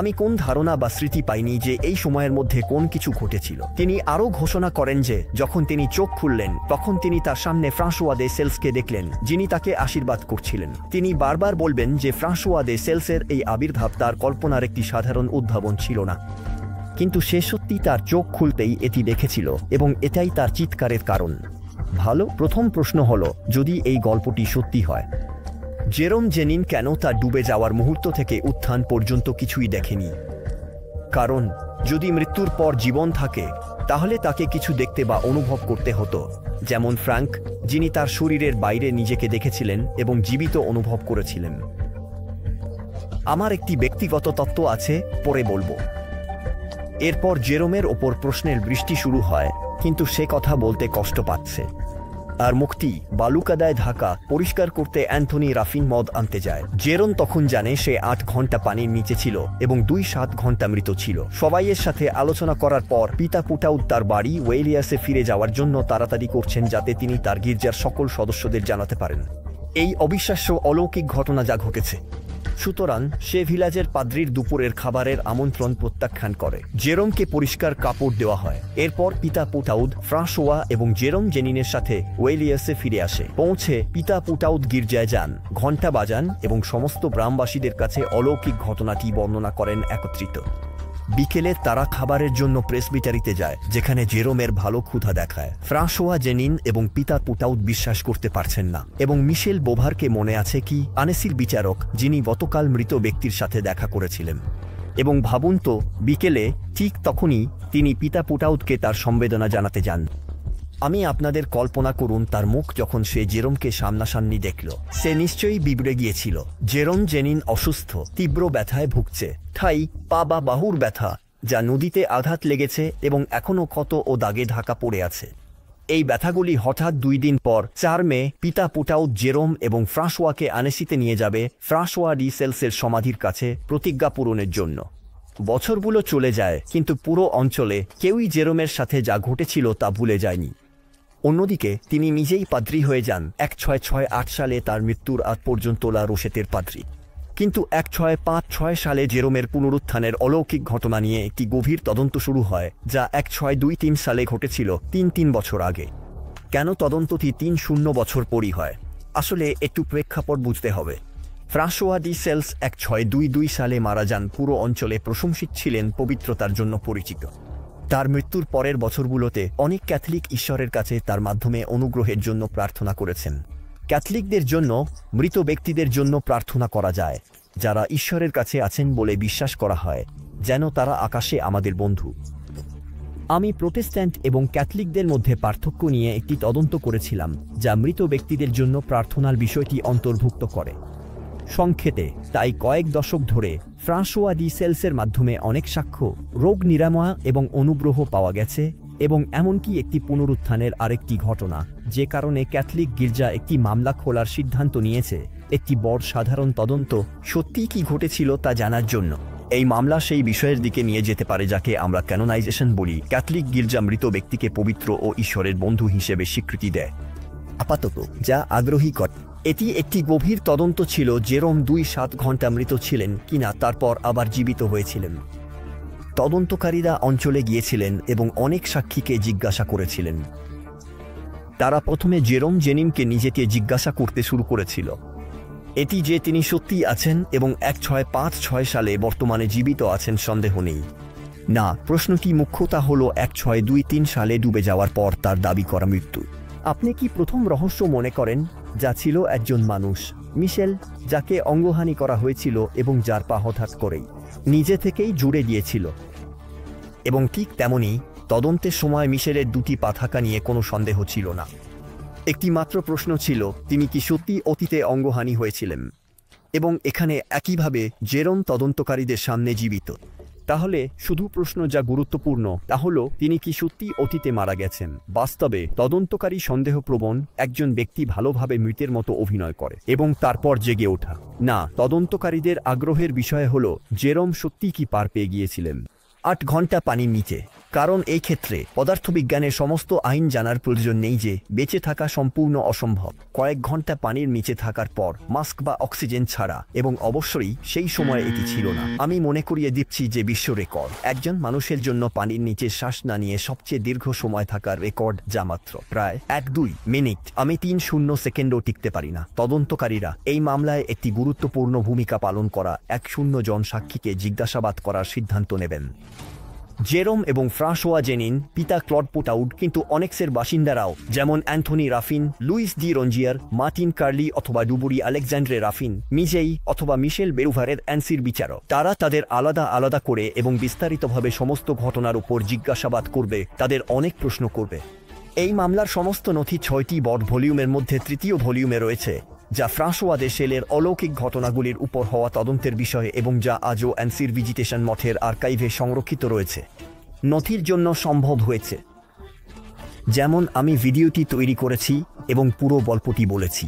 আমি কোন ধারণা বা স্মৃতি পাইনি যে এই সময়ের মধ্যে কোন কিছু ঘটেছিল। তিনি আরও ঘোষণা করেন যে যখন তিনি চোখ খুললেন তখন তিনি তার সামনে ফ্রাঁসোয়া দে সেলসকে দেখলেন, যিনি তাকে আশীর্বাদ করছিলেন। তিনি বারবার বলবেন যে ফ্রাঁসোয়া দে সেলসের এই আবির্ভাব তার কল্পনার একটি সাধারণ উদ্ভাবন ছিল না, কিন্তু সে সত্যি তার চোখ খুলতেই এটি দেখেছিল এবং এটাই তার চিৎকারের কারণ। ভালো, প্রথম প্রশ্ন হলো, যদি এই গল্পটি সত্যি হয়, জেরোম জেনিন কেন তার ডুবে যাওয়ার মুহূর্ত থেকে উত্থান পর্যন্ত কিছুই দেখেনি? কারণ যদি মৃত্যুর পর জীবন থাকে তাহলে তাকে কিছু দেখতে বা অনুভব করতে হতো, যেমন ফ্র্যাঙ্ক, যিনি তার শরীরের বাইরে নিজেকে দেখেছিলেন এবং জীবিত অনুভব করেছিলেন। আমার একটি ব্যক্তিগত তত্ত্ব আছে, পরে বলবো। এরপর জেরোমের ওপর প্রশ্নের বৃষ্টি শুরু হয়, কিন্তু সে কথা বলতে কষ্ট পাচ্ছে। আর মুক্তি বালুকাদায় ঢাকা পরিষ্কার করতে অ্যান্থনি রাফিন মদ আনতে যায়। জেরোম তখন জানে সে 8 ঘন্টা পানির নিচে ছিল এবং 2-7 ঘন্টা মৃত ছিল। সবাইয়ের সাথে আলোচনা করার পর পিতা পুটাউদ তার বাড়ি ওয়েলিয়াসে ফিরে যাওয়ার জন্য তাড়াতাড়ি করছেন, যাতে তিনি তার গির্জার সকল সদস্যদের জানাতে পারেন এই অবিশ্বাস্য অলৌকিক ঘটনা যা ঘটেছে। সুতরাং সে ভিলাজের পাদ্রির দুপুরের খাবারের আমন্ত্রণ প্রত্যাখ্যান করে। জেরোমকে পরিষ্কার কাপড় দেওয়া হয়। এরপর পিতা পুটাউদ, ফ্রাঁসোয়া এবং জেরোম জেনিনের সাথে ওয়েলিয়াসে ফিরে আসে। পৌঁছে পিতা পুটাউদ গির্জায় যান, ঘণ্টা বাজান এবং সমস্ত গ্রামবাসীদের কাছে অলৌকিক ঘটনাটি বর্ণনা করেন একত্রিত। বিকেলে তারা খাবারের জন্য প্রেসবিটারিতে যায়, যেখানে জেরোমের ভালো ক্ষুধা দেখায়। ফ্রাঁসোয়া জেনিন এবং পিতা পুটাউদ বিশ্বাস করতে পারছেন না, এবং মিশেল বোভারকে মনে আছে কি, আনেসির বিচারক, যিনি গতকাল মৃত ব্যক্তির সাথে দেখা করেছিলেন। এবং ভাবুন তো, বিকেলে ঠিক তখনই তিনি পিতা পুটাউদকে তার সম্বেদনা জানাতে যান। আমি আপনাদের কল্পনা করুন তার মুখ যখন সে জেরোমকে সামনাসামনি দেখল। সে নিশ্চয়ই বিগড়ে গিয়েছিল। জেরোম জেনিন অসুস্থ, তীব্র ব্যথায় ভুগছে, ঠাই, পা বা বাহুর ব্যথা, যা নদীতে আঘাত লেগেছে এবং এখনও ক্ষত ও দাগে ঢাকা পড়ে আছে। এই ব্যথাগুলি হঠাৎ 2 দিন পর 4 মে পিতা পুটাউদ জেরোম এবং ফ্রাঁসোয়াকে আনেসিতে নিয়ে যাবে, ফ্রাঁসোয়া ডি সেলসের সমাধির কাছে প্রতিজ্ঞা পূরণের জন্য। বছরগুলো চলে যায়, কিন্তু পুরো অঞ্চলে কেউই জেরোমের সাথে যা ঘটেছিল তা ভুলে যায়নি। অন্যদিকে তিনি নিজেই পাদ্রী হয়ে যান 1668 সালে, তার মৃত্যুর আগ পর্যন্ত লা রোশেতের পাদ্রী। কিন্তু 1656 সালে জেরোমের পুনরুত্থানের অলৌকিক ঘটনা নিয়ে একটি গভীর তদন্ত শুরু হয়, যা 1623 সালে ঘটেছিল 3 বছর আগে। কেন তদন্তটি 30 বছর পরই হয়? আসলে একটু প্রেক্ষাপট বুঝতে হবে। ফ্রাঁসোয়া ডি সেলস 1622 সালে মারা যান। পুরো অঞ্চলে প্রশংসিত ছিলেন, পবিত্রতার জন্য পরিচিত। তার মৃত্যুর পরের বছরগুলোতে অনেক ক্যাথলিক ঈশ্বরের কাছে তার মাধ্যমে অনুগ্রহের জন্য প্রার্থনা করেছেন। ক্যাথলিকদের জন্য মৃত ব্যক্তিদের জন্য প্রার্থনা করা যায়, যারা ঈশ্বরের কাছে আছেন বলে বিশ্বাস করা হয়, যেন তারা আকাশে আমাদের বন্ধু। আমি প্রোটেস্ট্যান্ট এবং ক্যাথলিকদের মধ্যে পার্থক্য নিয়ে একটি তদন্ত করেছিলাম, যা মৃত ব্যক্তিদের জন্য প্রার্থনার বিষয়টি অন্তর্ভুক্ত করে। সংক্ষেপে, তাই কয়েক দশক ধরে ফ্রাঁসোয়া ডি সেলসের মাধ্যমে অনেক সাক্ষ্য, রোগ নিরাময় এবং অনুগ্রহ পাওয়া গেছে, এবং এমনকি একটি পুনরুত্থানের আরেকটি ঘটনা, যে কারণে ক্যাথলিক গির্জা একটি মামলা খোলার সিদ্ধান্ত নিয়েছে, একটি বড় সাধারণ তদন্ত সত্যিই কি ঘটেছিল তা জানার জন্য। এই মামলা সেই বিষয়ের দিকে নিয়ে যেতে পারে যাকে আমরা ক্যানোনাইজেশন বলি। ক্যাথলিক গির্জা মৃত ব্যক্তিকে পবিত্র ও ঈশ্বরের বন্ধু হিসেবে স্বীকৃতি দেয় আপাতত, যা আগ্রহী করে। এটি একটি গভীর তদন্ত ছিল জেরোম 2-7 ঘন্টা মৃত ছিলেন কিনা, তারপর আবার জীবিত হয়েছিলেন। তদন্তকারীরা অঞ্চলে গিয়েছিলেন এবং অনেক সাক্ষীকে জিজ্ঞাসা করেছিলেন। তারা প্রথমে জেরোম জেনিমকে নিজেকে জিজ্ঞাসা করতে শুরু করেছিল এটি যে তিনি সত্যি আছেন এবং 1656 সালে বর্তমানে জীবিত আছেন সন্দেহ নেই। না, প্রশ্নটি মুখ্যতা হল 1623 সালে ডুবে যাওয়ার পর তার দাবি করা মৃত্যু। আপনি কি প্রথম রহস্য মনে করেন, যা ছিল একজন মানুষ, মিশেল, যাকে অঙ্গহানি করা হয়েছিল এবং যার পা হঠাৎ করেই নিজে থেকেই জুড়ে গিয়েছিল? এবং ঠিক তেমনই, তদন্তের সময় মিশেলের 2টি পা থাকা নিয়ে কোনো সন্দেহ ছিল না। একটি মাত্র প্রশ্ন ছিল, তিনি কি সত্যি অতীতে অঙ্গহানি হয়েছিলেন? এবং এখানে একইভাবে জেরোম তদন্তকারীদের সামনে জীবিত। তাহলে শুধু প্রশ্ন যা গুরুত্বপূর্ণ তা হল, তিনি কি সত্যি অতীতে মারা গেছেন? বাস্তবে তদন্তকারী সন্দেহপ্রবণ একজন ব্যক্তি ভালোভাবে মৃতের মতো অভিনয় করে এবং তারপর জেগে ওঠা। না, তদন্তকারীদের আগ্রহের বিষয় হল জেরোম সত্যি কি পার পেয়ে গিয়েছিলেন 8 ঘন্টা পানির নিচে। কারণ এই ক্ষেত্রে পদার্থবিজ্ঞানের সমস্ত আইন জানার প্রয়োজন নেই যে বেঁচে থাকা সম্পূর্ণ অসম্ভব কয়েক ঘন্টা পানির নিচে থাকার পর, মাস্ক বা অক্সিজেন ছাড়া। এবং অবশ্যই সেই সময় এটি ছিল না। আমি মনে করিয়ে দিচ্ছি যে বিশ্ব রেকর্ড একজন মানুষের জন্য পানির নিচে শ্বাস না নিয়ে সবচেয়ে দীর্ঘ সময় থাকার রেকর্ড, যা মাত্র প্রায় 1-2 মিনিট। আমি 3 সেকেন্ডও টিকতে পারি না। তদন্তকারীরা এই মামলায় একটি গুরুত্বপূর্ণ ভূমিকা পালন করা 100 জন সাক্ষীকে জিজ্ঞাসাবাদ করার সিদ্ধান্ত নেবেন। জেরোম এবং ফ্রাঁসোয়া জেনিন, পিতা ক্লড পোটাউড, কিন্তু অনেক্সের বাসিন্দারাও, যেমন Anthony Raffin, Louis de Ranjier, Martin Carley অথবা ডুবুরি আলেকজান্ড্রে রাফিন, মিজেই অথবা মিশেল বেরুভারের অ্যান্সির বিচারক, তারা তাদের আলাদা আলাদা করে এবং বিস্তারিতভাবে সমস্ত ঘটনার উপর জিজ্ঞাসাবাদ করবে, তাদের অনেক প্রশ্ন করবে। এই মামলার সমস্ত নথি 6টি বড় ভলিউমের মধ্যে 3য় ভলিউমে রয়েছে, যা ফ্রাঁসোয়া দে সেলের অলৌকিক ঘটনাগুলির উপর হওয়া তদন্তের বিষয়ে এবং যা আজও অ্যান্সির ভিজিটেশন মঠের আর্কাইভে সংরক্ষিত রয়েছে। নথির জন্য সম্ভব হয়েছে, যেমন আমি ভিডিওটি তৈরি করেছি এবং পুরো গল্পটি বলেছি।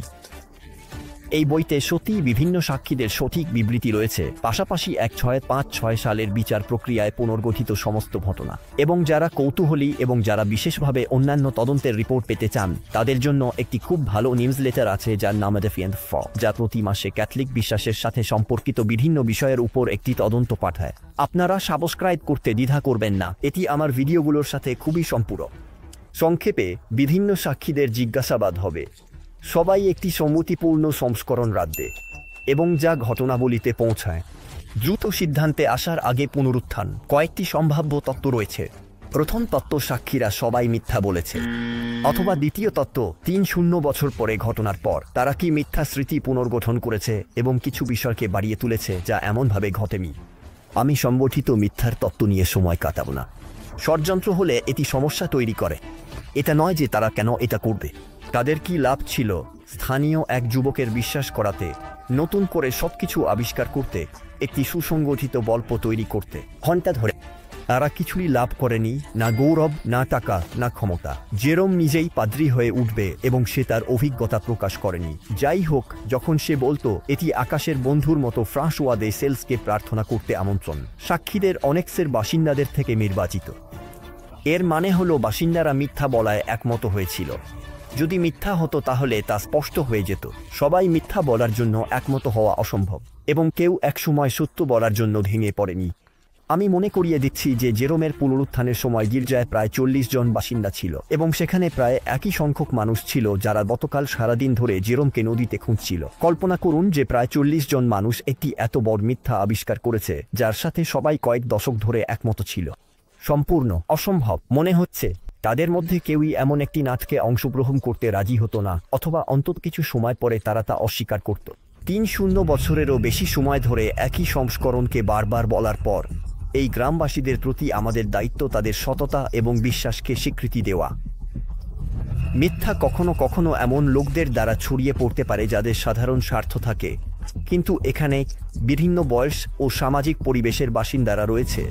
এই বইতে সত্যিই বিভিন্ন সাক্ষীদের সঠিক বিবৃতি রয়েছে, পাশাপাশি 1656 সালের বিচার প্রক্রিয়ায় পুনর্গঠিত সমস্ত ঘটনা। এবং যারা কৌতূহলী এবং যারা বিশেষভাবে অন্যান্য তদন্তের রিপোর্ট পেতে চান, তাদের জন্য একটি খুব ভালো নিউজলেটার আছে যার নাম ডেফিয়েন্ট ফ, যা প্রতি মাসে ক্যাথলিক বিশ্বাসের সাথে সম্পর্কিত বিভিন্ন বিষয়ের উপর একটি তদন্ত পাঠায়। আপনারা সাবস্ক্রাইব করতে দ্বিধা করবেন না, এটি আমার ভিডিওগুলোর সাথে খুবই সম্পূরক। সংক্ষেপে, বিভিন্ন সাক্ষীদের জিজ্ঞাসাবাদ হবে, সবাই একটি সম্মতিপূর্ণ সংস্করণ রাখবে এবং যা ঘটনাবলিতে পৌঁছায়। দ্রুত সিদ্ধান্তে আসার আগে পুনরুত্থান। কয়েকটি সম্ভাব্য তত্ত্ব রয়েছে। প্রথম তত্ত্ব, সাক্ষীরা সবাই মিথ্যা বলেছে। অথবা দ্বিতীয় তত্ত্ব, 300 বছর পরে ঘটনার পর তারা কি মিথ্যা স্মৃতি পুনর্গঠন করেছে এবং কিছু বিষয়কে বাড়িয়ে তুলেছে যা এমনভাবে ঘটেনি। আমি সংগঠিত মিথ্যার তত্ত্ব নিয়ে সময় কাটাবো না। ষড়যন্ত্র হলে এটি সমস্যা তৈরি করে। এটা নয় যে তারা কেন এটা করবে। তাদের কি লাভ ছিল স্থানীয় এক যুবকের বিশ্বাস করাতে, নতুন করে সবকিছু আবিষ্কার করতে, একটি সুসংগঠিত গল্প তৈরি করতে ঘণ্টা ধরে? তারা কিছুই লাভ করেনি, না গৌরব, না টাকা, না ক্ষমতা। জেরোম নিজেই পাদ্রী হয়ে উঠবে এবং সে তার অভিজ্ঞতা প্রকাশ করেনি। যাই হোক, যখন সে বলতো এটি আকাশের বন্ধুর মতো ফ্রাঁসোয়া দে সেলসকে প্রার্থনা করতে আমন্ত্রণ, সাক্ষীদের অনেক্সের বাসিন্দাদের থেকে নির্বাচিত। এর মানে হলো বাসিন্দারা মিথ্যা বলায় একমত হয়েছিল। যদি মিথ্যা হতো তাহলে তা স্পষ্ট হয়ে যেত। সবাই মিথ্যা বলার জন্য একমত হওয়া অসম্ভব এবং কেউ একসময় সত্য বলার জন্য ভেঙে পড়েনি। আমি মনে করিয়ে দিচ্ছি যে জেরোমের পুনরুত্থানের সময় গির্জায় প্রায় 40 জন বাসিন্দা ছিল এবং সেখানে প্রায় একই সংখ্যক মানুষ ছিল যারা গতকাল সারাদিন ধরে জেরোমকে নদীতে খুঁজছিল। কল্পনা করুন যে প্রায় 40 জন মানুষ একটি এত বড় মিথ্যা আবিষ্কার করেছে যার সাথে সবাই কয়েক দশক ধরে একমত ছিল। সম্পূর্ণ অসম্ভব মনে হচ্ছে। তাদের মধ্যে কেউই এমন একটি নাটকে অংশগ্রহণ করতে রাজি হতো না, অথবা অন্তত কিছু সময় পরে তারা তা অস্বীকার করত। 300 বছরেরও বেশি সময় ধরে একই সংস্করণকে বারবার বলার পর, এই গ্রামবাসীদের প্রতি আমাদের দায়িত্ব তাদের সততা এবং বিশ্বাসকে স্বীকৃতি দেওয়া। মিথ্যা কখনো কখনো এমন লোকদের দ্বারা ছড়িয়ে পড়তে পারে যাদের সাধারণ স্বার্থ থাকে, কিন্তু এখানে বিভিন্ন বয়স ও সামাজিক পরিবেশের বাসিন্দারা রয়েছে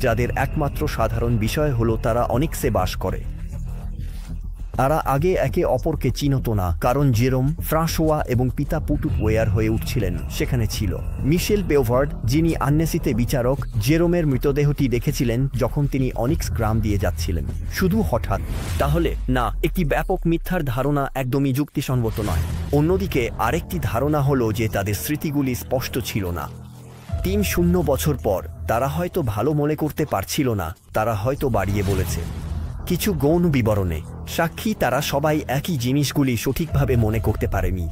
যাদের একমাত্র সাধারণ বিষয় হলো তারা অনেক্সে বাস করে। তারা আগে একে অপরকে চিনত না, কারণ জেরোম, ফ্রাঁসোয়া এবং পিতা পুটু ওয়ার হয়ে উঠছিলেন সেখানে ছিল। মিশেল বেওভার্ড, যিনি আন্নেসিতে বিচারক, জেরোমের মৃতদেহটি দেখেছিলেন যখন তিনি অনিক্স গ্রাম দিয়ে যাচ্ছিলেন। শুধু হঠাৎ। তাহলে না, একটি ব্যাপক মিথ্যার ধারণা একদমই যুক্তিসঙ্গত নয়। অন্যদিকে আরেকটি ধারণা হলো যে তাদের স্মৃতিগুলি স্পষ্ট ছিল না। 3-0 বছর পর তারা হয়তো ভালো মনে করতে পারছিল না, তারা হয়তো বাড়িয়ে বলেছে কিছু গৌণ বিবরণে। সাক্ষী তারা সবাই একই জিনিসগুলি সঠিকভাবে মনে করতে পারেনি।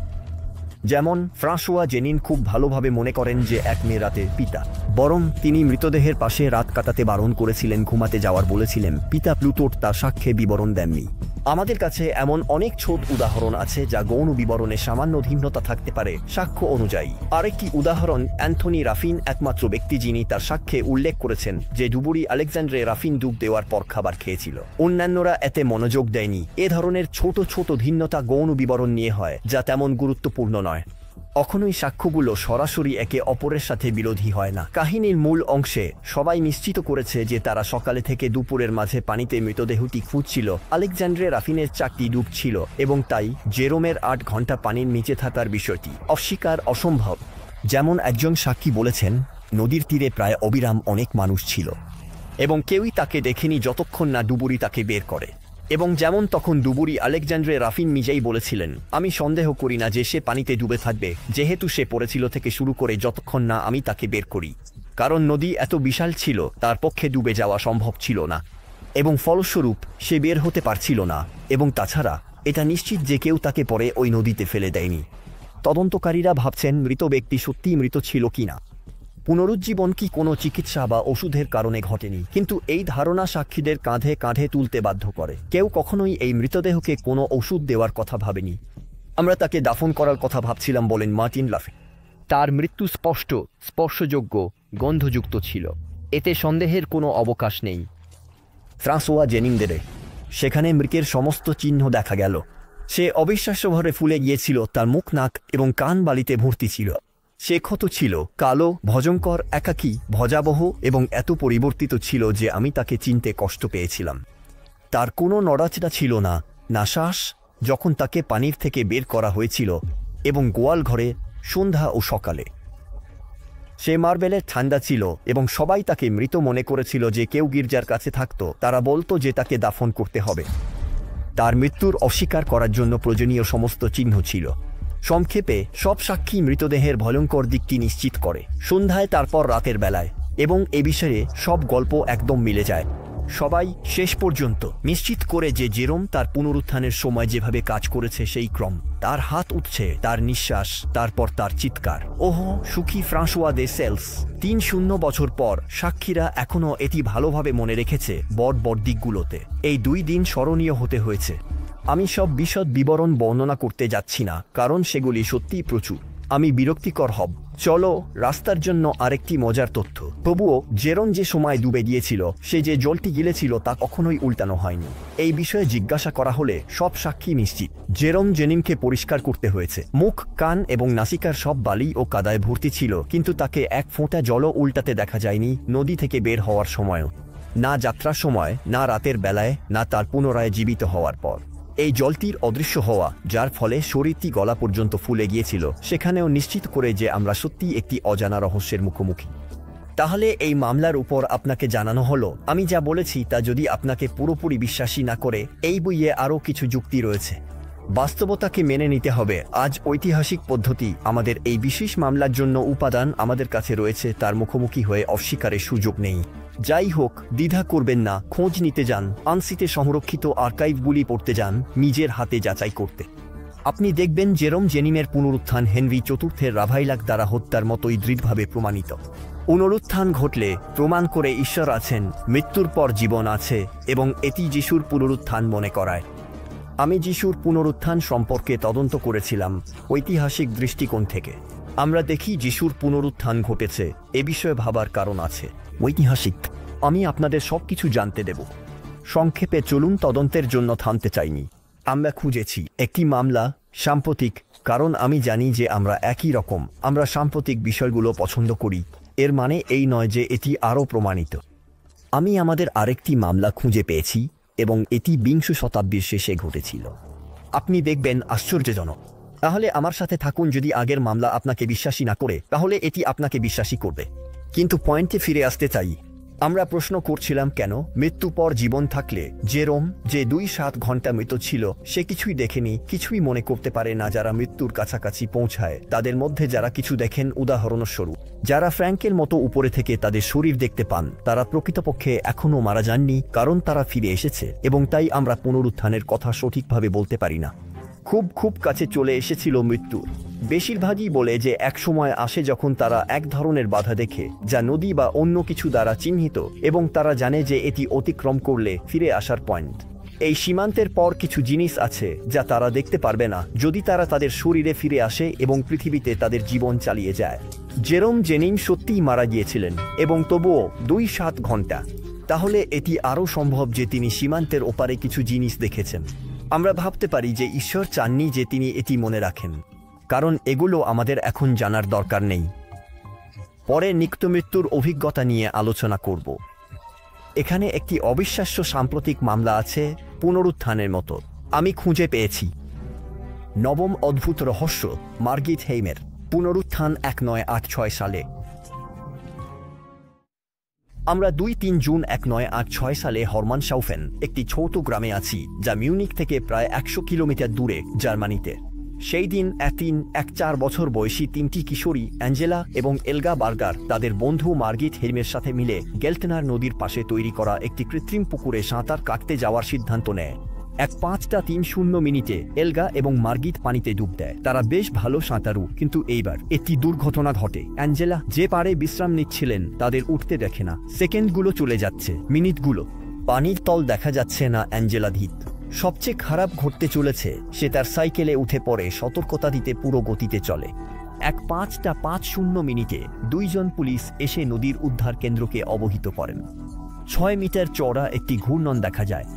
যেমন ফ্রাঁসোয়া জেনিন খুব ভালোভাবে মনে করেন যে এক মেয়ে রাতে পিতা, বরং তিনি মৃতদেহের পাশে রাত কাটাতে বারণ করেছিলেন, ঘুমাতে যাওয়ার বলেছিলেন। পিতা প্লুটোর তার সাক্ষ্যে বিবরণ দেননি। আমাদের কাছে এমন অনেক ছোট উদাহরণ আছে যা গৌণ বিবরণে সামান্য ভিন্নতা থাকতে পারে সাক্ষ্য অনুযায়ী। আরেকটি উদাহরণ অ্যান্থনি রাফিন, একমাত্র ব্যক্তি যিনি তার সাক্ষ্যে উল্লেখ করেছেন যে ডুবুরি আলেকজান্ড্রে রাফিন ডুব দেওয়ার পর খাবার খেয়েছিল। অন্যান্যরা এতে মনোযোগ দেয়নি। এ ধরনের ছোট ছোট ভিন্নতা গৌণ বিবরণ নিয়ে হয়, যা তেমন গুরুত্বপূর্ণ নয়। কখনোই সাক্ষ্যগুলো সরাসরি একে অপরের সাথে বিরোধী হয় না। কাহিনীর মূল অংশে সবাই নিশ্চিত করেছে যে তারা সকালে থেকে দুপুরের মাঝে পানিতে মৃতদেহটি খুঁজছিল। আলেকজান্ড্রে রাফিনের 4টি ডুব ছিল এবং তাই জেরোমের 8 ঘন্টা পানির নিচে থাকার বিষয়টি অস্বীকার অসম্ভব। যেমন একজন সাক্ষী বলেছেন, নদীর তীরে প্রায় অবিরাম অনেক মানুষ ছিল এবং কেউই তাকে দেখেনি যতক্ষণ না ডুবুরি তাকে বের করে। এবং যেমন তখন ডুবুরি আলেকজান্ড্রে রাফিন নিজেই বলেছিলেন, আমি সন্দেহ করি না যে সে পানিতে ডুবে থাকবে, যেহেতু সে পড়েছিল থেকে শুরু করে যতক্ষণ না আমি তাকে বের করি, কারণ নদী এত বিশাল ছিল তার পক্ষে ডুবে যাওয়া সম্ভব ছিল না এবং ফলস্বরূপ সে বের হতে পারছিল না। এবং তাছাড়া এটা নিশ্চিত যে কেউ তাকে পরে ওই নদীতে ফেলে দেয়নি। তদন্তকারীরা ভাবছেন মৃত ব্যক্তি সত্যিই মৃত ছিল কিনা। পুনরুজ্জীবন কি কোনো চিকিৎসা বা ওষুধের কারণে ঘটেনি, কিন্তু এই ধারণা সাক্ষীদের কাঁধে কাঁধে তুলতে বাধ্য করে। কেউ কখনোই এই মৃতদেহকে কোনো ওষুধ দেওয়ার কথা ভাবেনি। আমরা তাকে দাফন করার কথা ভাবছিলাম, বলেন মার্টিন লাফে। তার মৃত্যু স্পষ্ট, স্পর্শযোগ্য, গন্ধযুক্ত ছিল। এতে সন্দেহের কোনো অবকাশ নেই। ফ্রাঁসোয়া জেনিনদেরে সেখানে মৃতের সমস্ত চিহ্ন দেখা গেল। সে অবিশ্বাস্যভাবে ফুলে গিয়েছিল, তার মুখ, নাক এবং কান বালিতে ভর্তি ছিল। সে ক্ষত ছিল, কালো, ভয়ঙ্কর, একাকী, ভয়াবহ এবং এত পরিবর্তিত ছিল যে আমি তাকে চিনতে কষ্ট পেয়েছিলাম। তার কোনো নড়াচড়া ছিল না, না শ্বাস, যখন তাকে পানির থেকে বের করা হয়েছিল, এবং গোয়াল ঘরে সন্ধ্যা ও সকালে। সে মার্বেলের ঠান্ডা ছিল এবং সবাই তাকে মৃত মনে করেছিল। যে কেউ গির্জার কাছে থাকত তারা বলতো যে তাকে দাফন করতে হবে। তার মৃত্যুর অস্বীকার করার জন্য প্রয়োজনীয় সমস্ত চিহ্ন ছিল। সংক্ষেপে সব সাক্ষী মৃতদেহের ভয়ঙ্কর দিকটি নিশ্চিত করে সন্ধ্যায়, তারপর রাতের বেলায়, এবং এ বিষয়ে সব গল্প একদম মিলে যায়। সবাই শেষ পর্যন্ত নিশ্চিত করে যে জেরোম তার পুনরুত্থানের সময় যেভাবে কাজ করেছে সেই ক্রম, তার হাত উঠছে, তার নিঃশ্বাস, তারপর তার চিৎকার। ওহো সুখী ফ্রাঁসোয়া দে সেলস। 3-0 বছর পর সাক্ষীরা এখনও এটি ভালোভাবে মনে রেখেছে। বড় দিকগুলোতে এই 2 দিন স্মরণীয় হতে হয়েছে। আমি সব বিশদ বিবরণ বর্ণনা করতে যাচ্ছি না, কারণ সেগুলি সত্যিই প্রচুর। আমি বিরক্তিকর হব। চলো রাস্তার জন্য আরেকটি মজার তথ্য। তবুও জেরোম যে সময় ডুবে গিয়েছিল, সে যে জলটি গিলেছিল তা কখনোই উল্টানো হয়নি। এই বিষয়ে জিজ্ঞাসা করা হলে সব সাক্ষী নিশ্চিত জেরোম জেনিনকে পরিষ্কার করতে হয়েছে। মুখ, কান এবং নাসিকার সব বালি ও কাদায় ভর্তি ছিল, কিন্তু তাকে এক ফোঁটা জলও উল্টাতে দেখা যায়নি নদী থেকে বের হওয়ার সময়ও, না যাত্রার সময়, না রাতের বেলায়, না তার পুনরায় জীবিত হওয়ার পর। এই জলটির অদৃশ্য হওয়া, যার ফলে শরীরটি গলা পর্যন্ত ফুলে গিয়েছিল, সেখানেও নিশ্চিত করে যে আমরা সত্যি একটি অজানা রহস্যের মুখোমুখি। তাহলে এই মামলার উপর আপনাকে জানানো হলো, আমি যা বলেছি তা যদি আপনাকে পুরোপুরি বিশ্বাসী না করে, এই বইয়ে আরও কিছু যুক্তি রয়েছে। বাস্তবতাকে মেনে নিতে হবে। আজ ঐতিহাসিক পদ্ধতি আমাদের এই বিশেষ মামলার জন্য উপাদান আমাদের কাছে রয়েছে, তার মুখোমুখি হয়ে অস্বীকারের সুযোগ নেই। যাই হোক, দ্বিধা করবেন না, খোঁজ নিতে যান, আনসিতে সংরক্ষিত আর্কাইভগুলি পড়তে যান, নিজের হাতে যাচাই করতে। আপনি দেখবেন জেরোম জেনিনের পুনরুত্থান হেনরি চতুর্থের রাভাইলাক দ্বারা হত্যার মতোই দৃঢ়ভাবে প্রমাণিত। পুনরুত্থান ঘটলে প্রমাণ করে ঈশ্বর আছেন, মৃত্যুর পর জীবন আছে, এবং এটি যিশুর পুনরুত্থান মনে করায়। আমি যিশুর পুনরুত্থান সম্পর্কে তদন্ত করেছিলাম ঐতিহাসিক দৃষ্টিকোণ থেকে। আমরা দেখি যিশুর পুনরুত্থান ঘটেছে, এ বিষয়ে ভাবার কারণ আছে। ঐতিহাসিক, আমি আপনাদের সবকিছু জানতে দেব। সংক্ষেপে চলুন, তদন্তের জন্য থামতে চাইনি। আমরা খুঁজেছি একটি মামলা সাম্প্রতিক, কারণ আমি জানি যে আমরা একই রকম, আমরা সাম্প্রতিক বিষয়গুলো পছন্দ করি। এর মানে এই নয় যে এটি আরও প্রমাণিত। আমি আমাদের আরেকটি মামলা খুঁজে পেয়েছি, এবং এটি বিংশ শতাব্দীর শেষে ঘটেছিল। আপনি দেখবেন আশ্চর্যজনক। তাহলে আমার সাথে থাকুন। যদি আগের মামলা আপনাকে বিশ্বাসী না করে, তাহলে এটি আপনাকে বিশ্বাসী করবে। কিন্তু পয়েন্টে ফিরে আসতে চাই। আমরা প্রশ্ন করছিলাম কেন মৃত্যু পর জীবন থাকলে জেরোম, যে 2-7 ঘন্টা মৃত ছিল, সে কিছুই দেখেনি, কিছুই মনে করতে পারে না। যারা মৃত্যুর কাছাকাছি পৌঁছায় তাদের মধ্যে যারা কিছু দেখেন, উদাহরণস্বরূপ যারা ফ্র্যাঙ্কের মতো উপরে থেকে তাদের শরীর দেখতে পান, তারা প্রকৃতপক্ষে এখনও মারা যাননি, কারণ তারা ফিরে এসেছে। এবং তাই আমরা পুনরুত্থানের কথা সঠিকভাবে বলতে পারি না। খুব খুব কাছে চলে এসেছিল মৃত্যুর। বেশিরভাগই বলে যে এক সময় আসে যখন তারা এক ধরনের বাধা দেখে, যা নদী বা অন্য কিছু দ্বারা চিহ্নিত, এবং তারা জানে যে এটি অতিক্রম করলে ফিরে আসার পয়েন্ট। এই সীমান্তের পর কিছু জিনিস আছে যা তারা দেখতে পারবে না যদি তারা তাদের শরীরে ফিরে আসে এবং পৃথিবীতে তাদের জীবন চালিয়ে যায়। জেরোম জেনিং সত্যিই মারা গিয়েছিলেন, এবং তবুও 2-7 ঘন্টা। তাহলে এটি আরও সম্ভব যে তিনি সীমান্তের ওপারে কিছু জিনিস দেখেছেন। আমরা ভাবতে পারি যে ঈশ্বর চাননি যে তিনি এটি মনে রাখেন, কারণ এগুলো আমাদের এখন জানার দরকার নেই। পরে নিত্যমৃত্যুর অভিজ্ঞতা নিয়ে আলোচনা করব। এখানে একটি অবিশ্বাস্য সাম্প্রতিক মামলা আছে পুনরুত্থানের মতো। আমি খুঁজে পেয়েছি। নবম অদ্ভুত রহস্য, মার্গিট হেইমের পুনরুত্থান 1986 সালে। আমরা 2-3 জুন 1986 সালে হরমানশাউফেন, একটি ছোট গ্রামে আছি যা মিউনিক থেকে প্রায় 100 কিলোমিটার দূরে, জার্মানিতে। সেই দিন 4 বছর বয়সী 3টি কিশোরী, অ্যাঞ্জেলা এবং এলগা বার্গার, তাদের বন্ধু মার্গিট হেইমের সাথে মিলে গেল্টনার নদীর পাশে তৈরি করা একটি কৃত্রিম পুকুরে সাঁতার কাটতে যাওয়ার সিদ্ধান্ত নেয়। 5:30 এলগা এবং মার্গিট পানিতে ডুব দেয়। তারা বেশ ভালো সাঁতারু, কিন্তু এইবার একটি দুর্ঘটনা ঘটে। অ্যাঞ্জেলা, যে পারে বিশ্রাম নিচ্ছিলেন, তাদের উঠতে দেখে না। সেকেন্ডগুলো চলে যাচ্ছে, মিনিটগুলো। পানির তল দেখা যাচ্ছে না। অ্যাঞ্জেলা ধীত। সবচেয়ে খারাপ ঘটতে চলেছে, সে তার সাইকেলে উঠে পড়ে, সতর্কতা দিতে পুরো গতিতে চলে। 5:50 2জন পুলিশ এসে নদীর উদ্ধার কেন্দ্রকে অবহিত করেন। 6 মিটার চওড়া একটি ঘূর্ণন দেখা যায়।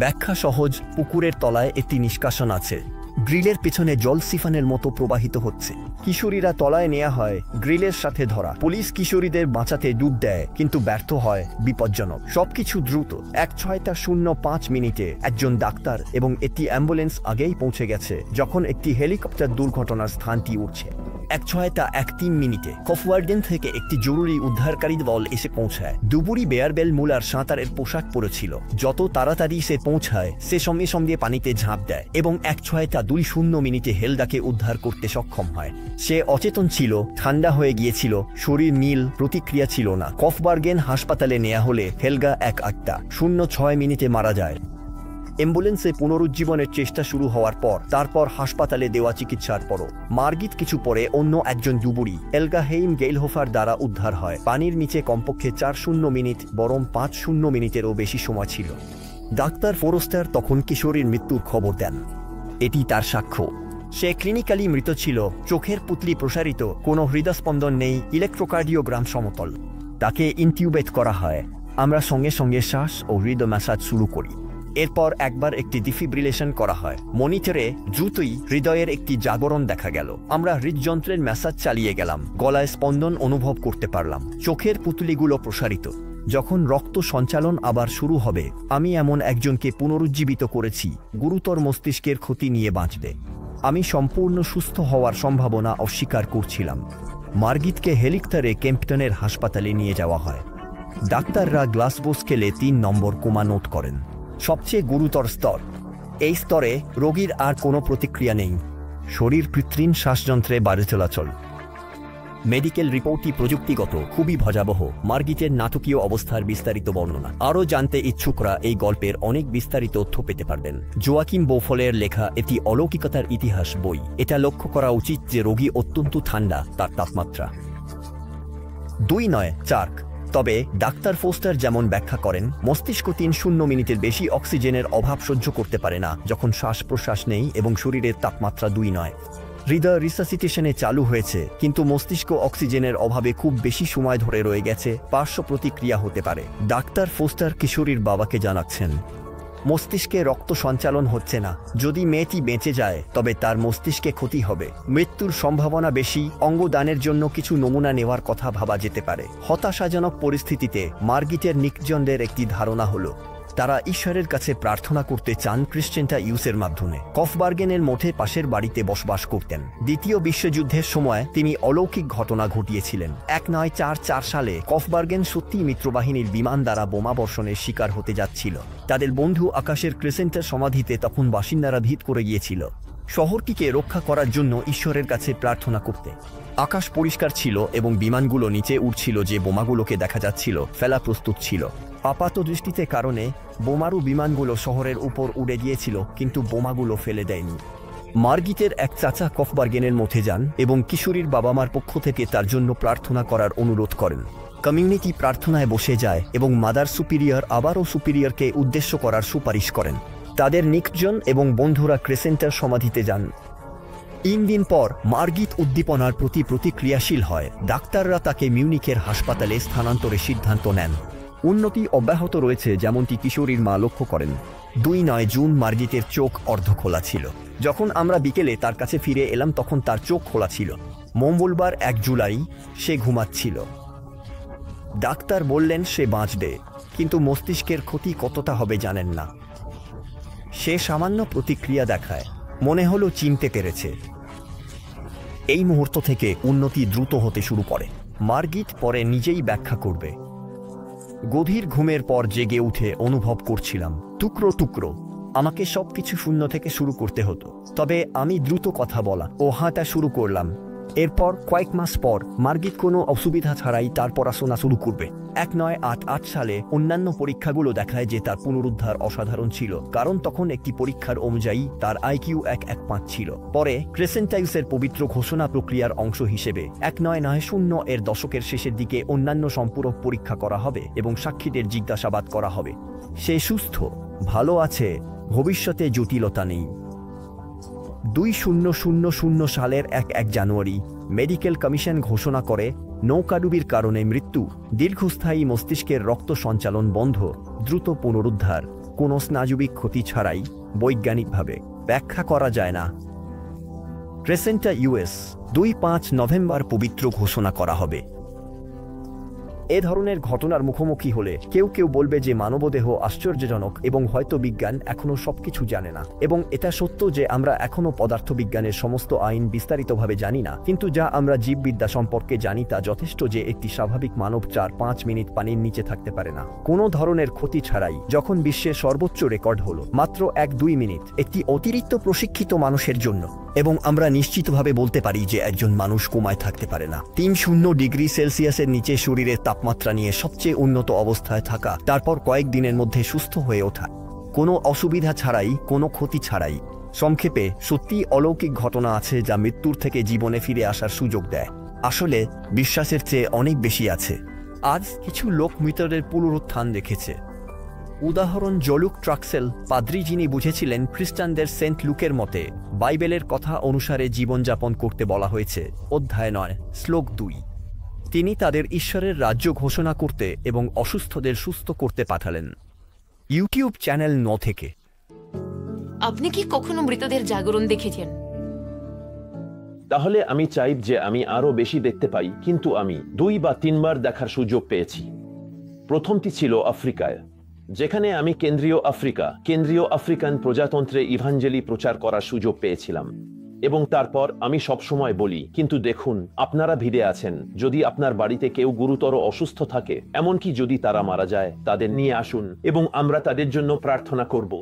ব্যাখ্যা সহজ, পুকুরের তলায় একটি নিষ্কাশন আছে। গ্রিলের পেছনে জল সিফানের মতো প্রবাহিত হচ্ছে। কিশোরীরা তলায় নেওয়া হয়, গ্রিলের সাথে ধরা। পুলিশ কিশোরীদের বাঁচাতে ডুব দেয়, কিন্তু ব্যর্থ হয়। বিপজ্জনক। সবকিছু দ্রুত। 6:05 একজন ডাক্তার এবং একটি অ্যাম্বুলেন্স আগেই পৌঁছে গেছে যখন একটি হেলিকপ্টার দুর্ঘটনার স্থানটি উঠছে। 6:13 কফওয়ার্ডেন থেকে একটি জরুরি উদ্ধারকারী দল এসে পৌঁছায়। দুপুরি বেয়ারবেল মুলার সাঁতারের পোশাক পরেছিল। যত তাড়াতাড়ি সে পৌঁছায়, সে সঙ্গে সঙ্গে পানিতে ঝাঁপ দেয় এবং 6:20 হেলদাকে উদ্ধার করতে সক্ষম হয়। সে অচেতন ছিল, ঠান্ডা হয়ে গিয়েছিল, শরীর নীল, প্রতিক্রিয়া ছিল না। কফবার্গেন হাসপাতালে নেওয়া হলে হেলগা 1:06 মারা যায়। অ্যাম্বুলেন্সে পুনরুজ্জীবনের চেষ্টা শুরু হওয়ার পর, তারপর হাসপাতালে দেওয়া চিকিৎসার পরও মার্গিট কিছু পরে অন্য একজন যুবড়ি, এলগা হেইম গেইলহোফার দ্বারা উদ্ধার হয়। পানির নিচে কমপক্ষে 40 মিনিট, বরং 50 মিনিটেরও বেশি সময় ছিল। ডাক্তার ফোরস্টার তখন কিশোরীর মৃত্যুর খবর দেন। এটি তার সাক্ষ্য। সে ক্লিনিক্যালি মৃত ছিল, চোখের পুতলি প্রসারিত, কোনো হৃদস্পন্দন নেই, ইলেকট্রোকার্ডিওগ্রাম সমতল। তাকে ইনটিউবেট করা হয়। আমরা সঙ্গে সঙ্গে শ্বাস ও হৃদয় ম্যাসাজ শুরু করি। এরপর একবার একটি ডিফিব্রিলেশন করা হয়। মনিটরে দ্রুতই হৃদয়ের একটি জাগরণ দেখা গেল। আমরা হৃদযন্ত্রের ম্যাসাজ চালিয়ে গেলাম। গলায় স্পন্দন অনুভব করতে পারলাম। চোখের পুতলিগুলো প্রসারিত। যখন রক্ত সঞ্চালন আবার শুরু হবে, আমি এমন একজনকে পুনরুজ্জীবিত করেছি গুরুতর মস্তিষ্কের ক্ষতি নিয়ে বাঁচবে। আমি সম্পূর্ণ সুস্থ হওয়ার সম্ভাবনা অস্বীকার করছিলাম। মার্গিটকে হেলিকপ্টারে কেম্পটনের হাসপাতালে নিয়ে যাওয়া হয়। ডাক্তাররা গ্লাসগো স্কেলে 3 নম্বর কোমা নোট করেন, সবচেয়ে গুরুতর স্তর। এই স্তরে রোগীর আর কোনো প্রতিক্রিয়া নেই। শরীর কৃত্রিম শ্বাসযন্ত্রে বাইরে চলাচল। মেডিকেল রিপোর্টটি প্রযুক্তিগত, খুবই ভয়াবহ। মার্গিটের নাটকীয় অবস্থার বিস্তারিত বর্ণনা। আরও জানতে ইচ্ছুকরা এই গল্পের অনেক বিস্তারিত তথ্য পেতে পারবেন। জোয়াকিম বোফলের লেখা একটি অলৌকিকতার ইতিহাস বই। এটা লক্ষ্য করা উচিত যে রোগী অত্যন্ত ঠান্ডা, তার তাপমাত্রা 2-4। তবে ডাক্তার ফোস্টার যেমন ব্যাখ্যা করেন, মস্তিষ্ক 30 মিনিটের বেশি অক্সিজেনের অভাব সহ্য করতে পারে না যখন শ্বাস প্রশ্বাস নেই এবং শরীরের তাপমাত্রা 2-9। হৃদয় রিসাসিটেশনে চালু হয়েছে, কিন্তু মস্তিষ্ক অক্সিজেনের অভাবে খুব বেশি সময় ধরে রয়ে গেছে। পার্শ্ব প্রতিক্রিয়া হতে পারে। ডাক্তার ফোস্টার কিশোরীর বাবাকে জানাচ্ছেন, মস্তিষ্কে রক্ত সঞ্চালন হচ্ছে না। যদি মেয়েটি বেঁচে যায় তবে তার মস্তিষ্কে ক্ষতি হবে। মৃত্যুর সম্ভাবনা বেশি। অঙ্গদানের জন্য কিছু নমুনা নেওয়ার কথা ভাবা যেতে পারে। হতাশাজনক পরিস্থিতিতে মার্গিটের নিকজনদের একটি ধারণা হলো, তারা ঈশ্বরের কাছে প্রার্থনা করতে চান ক্রিশ্চেন্টা ইউসের মাধ্যমে। কফবার্গেনের মঠে পাশের বাড়িতে বসবাস করতেন। দ্বিতীয় বিশ্বযুদ্ধের সময় তিনি অলৌকিক ঘটনা ঘটিয়েছিলেন। 1944 সালে কফবার্গেন সত্যি মিত্রবাহিনীর বিমান দ্বারা বোমাবর্ষণের শিকার হতে যাচ্ছিল। তাদের বন্ধু আকাশের ক্রিসেন্টার সমাধিতে তখন বাসিন্দারা ভিড় করে গিয়েছিল শহরটিকে রক্ষা করার জন্য ঈশ্বরের কাছে প্রার্থনা করতে। আকাশ পরিষ্কার ছিল এবং বিমানগুলো নিচে উঠছিল, যে বোমাগুলোকে দেখা যাচ্ছিল ফেলা প্রস্তুত ছিল। আপাত দৃষ্টিতে কারণে বোমারু বিমানগুলো শহরের উপর উড়ে গিয়েছিল, কিন্তু বোমাগুলো ফেলে দেয়নি। মার্গিটের এক চাচা কফবার্গেনের মধ্যে যান এবং কিশোরীর বাবা মার পক্ষ থেকে তার জন্য প্রার্থনা করার অনুরোধ করেন। কমিউনিটি প্রার্থনায় বসে যায় এবং মাদার সুপিরিয়র আবারও সুপিরিয়রকে উদ্দেশ্য করার সুপারিশ করেন। তাদের নিকজন এবং বন্ধুরা ক্রিসেন্টার সমাধিতে যান। 3 দিন পর মার্গিট উদ্দীপনার প্রতি প্রতিক্রিয়াশীল হয়। ডাক্তাররা তাকে মিউনিখের হাসপাতালে স্থানান্তরের সিদ্ধান্ত নেন। উন্নতি অব্যাহত রয়েছে, যেমনটি কিশোরীর মা লক্ষ্য করেন। 2 জুন মার্গিটের চোখ অর্ধ খোলা ছিল। যখন আমরা বিকেলে তার কাছে ফিরে এলাম তখন তার চোখ খোলা ছিল। মঙ্গলবার 1 জুলাই সে ঘুমাচ্ছিল। ডাক্তার বললেন সে বাঁচবে, কিন্তু মস্তিষ্কের ক্ষতি কতটা হবে জানেন না। সে সামান্য প্রতিক্রিয়া দেখায়, মনে হলো চিনতে পেরেছে। এই মুহূর্ত থেকে উন্নতি দ্রুত হতে শুরু করে। মার্গিট পরে নিজেই ব্যাখ্যা করবে। গভীর ঘুমের পর জেগে উঠে অনুভব করছিলাম টুকরো টুকরো। আমাকে সবকিছু শূন্য থেকে শুরু করতে হতো, তবে আমি দ্রুত কথা বলা ও হাঁটা শুরু করলাম। এরপর কয়েক মাস পর মার্গিট কোনো অসুবিধা ছাড়াই তার পড়াশোনা শুরু করবে। 1988 সালে অন্যান্য পরীক্ষাগুলো দেখায় যে তার পুনরুদ্ধার অসাধারণ ছিল, কারণ তখন একটি পরীক্ষার অনুযায়ী তার IQ 115 ছিল। পরে ক্রিসেন্টাইউসের পবিত্র ঘোষণা প্রক্রিয়ার অংশ হিসেবে 1990 এর দশকের শেষের দিকে অন্যান্য সম্পূরক পরীক্ষা করা হবে এবং সাক্ষীদের জিজ্ঞাসাবাদ করা হবে। সে সুস্থ, ভালো আছে, ভবিষ্যতে জটিলতা নেই। 2000 সালের 1 জানুয়ারি মেডিকেল কমিশন ঘোষণা করে নৌকাডুবির কারণে মৃত্যু, দীর্ঘস্থায়ী মস্তিষ্কের রক্ত সঞ্চালন বন্ধ, দ্রুত পুনরুদ্ধার, কোনো স্নায়বিক ক্ষতি ছাড়াই, বৈজ্ঞানিকভাবে ব্যাখ্যা করা যায় না। ক্রিসেন্টা ইউএস 5 নভেম্বর পবিত্র ঘোষণা করা হবে। এ ধরনের ঘটনার মুখোমুখি হলে কেউ কেউ বলবে যে মানবদেহ আশ্চর্যজনক এবং হয়তো বিজ্ঞান এখনো সবকিছু জানে না। এবং এটা সত্য যে আমরা এখনো পদার্থবিজ্ঞানের সমস্ত আইন বিস্তারিতভাবে জানি না, কিন্তু যা আমরা জীববিদ্যা সম্পর্কে জানি তা যথেষ্ট যে একটি স্বাভাবিক মানব 4-5 মিনিট পানির নিচে থাকতে পারে না, কোনো ধরনের ক্ষতি ছাড়াই। যখন বিশ্বের সর্বোচ্চ রেকর্ড হলো মাত্র 1-2 মিনিট একটি অতিরিক্ত প্রশিক্ষিত মানুষের জন্য। এবং আমরা নিশ্চিতভাবে বলতে পারি যে একজন মানুষ কোমায় থাকতে পারে না। 30 ডিগ্রি সেলসিয়াসের নিচে শরীরের তাপমাত্রা নিয়ে সবচেয়ে উন্নত অবস্থায় থাকা, তারপর কয়েকদিনের মধ্যে সুস্থ হয়ে ওঠা, কোনো অসুবিধা ছাড়াই, কোনো ক্ষতি ছাড়াই। সংক্ষেপে, সত্যি অলৌকিক ঘটনা আছে যা মৃত্যুর থেকে জীবনে ফিরে আসার সুযোগ দেয়। আসলে বিশ্বাসের চেয়ে অনেক বেশি আছে। আজ কিছু লোক মৃতদের পুনরুত্থান দেখেছে। উদাহরণ জলুক ট্রাক্সেল, পাদ্রী, যিনি বুঝেছিলেন খ্রিস্টানদের সেন্ট লুকের মতে বাইবেলের কথা অনুসারে জীবনযাপন করতে বলা হয়েছে, অধ্যায় 9, শ্লোক 2। তিনি তাদের ঈশ্বরের রাজ্য ঘোষণা করতে এবং অসুস্থদের সুস্থ করতে পাঠালেন। ইউটিউব চ্যানেল 9 থেকে। আপনি কি কখনো মৃতদের জাগরণ দেখেছেন? তাহলে আমি চাই যে আমি আরো বেশি দেখতে পাই, কিন্তু আমি 2 বা 3 বার দেখার সুযোগ পেয়েছি। প্রথমটি ছিল আফ্রিকায়, যেখানে আমি কেন্দ্রীয় আফ্রিকান প্রজাতন্ত্রে ইভাঞ্জেলি প্রচার করার সুযোগ পেয়েছিলাম। এবং তারপর আমি সবসময় বলি, কিন্তু দেখুন, আপনারা ভিড়ে আছেন, যদি আপনার বাড়িতে কেউ গুরুতর অসুস্থ থাকে, এমনকি যদি তারা মারা যায়, তাদের নিয়ে আসুন এবং আমরা তাদের জন্য প্রার্থনা করব।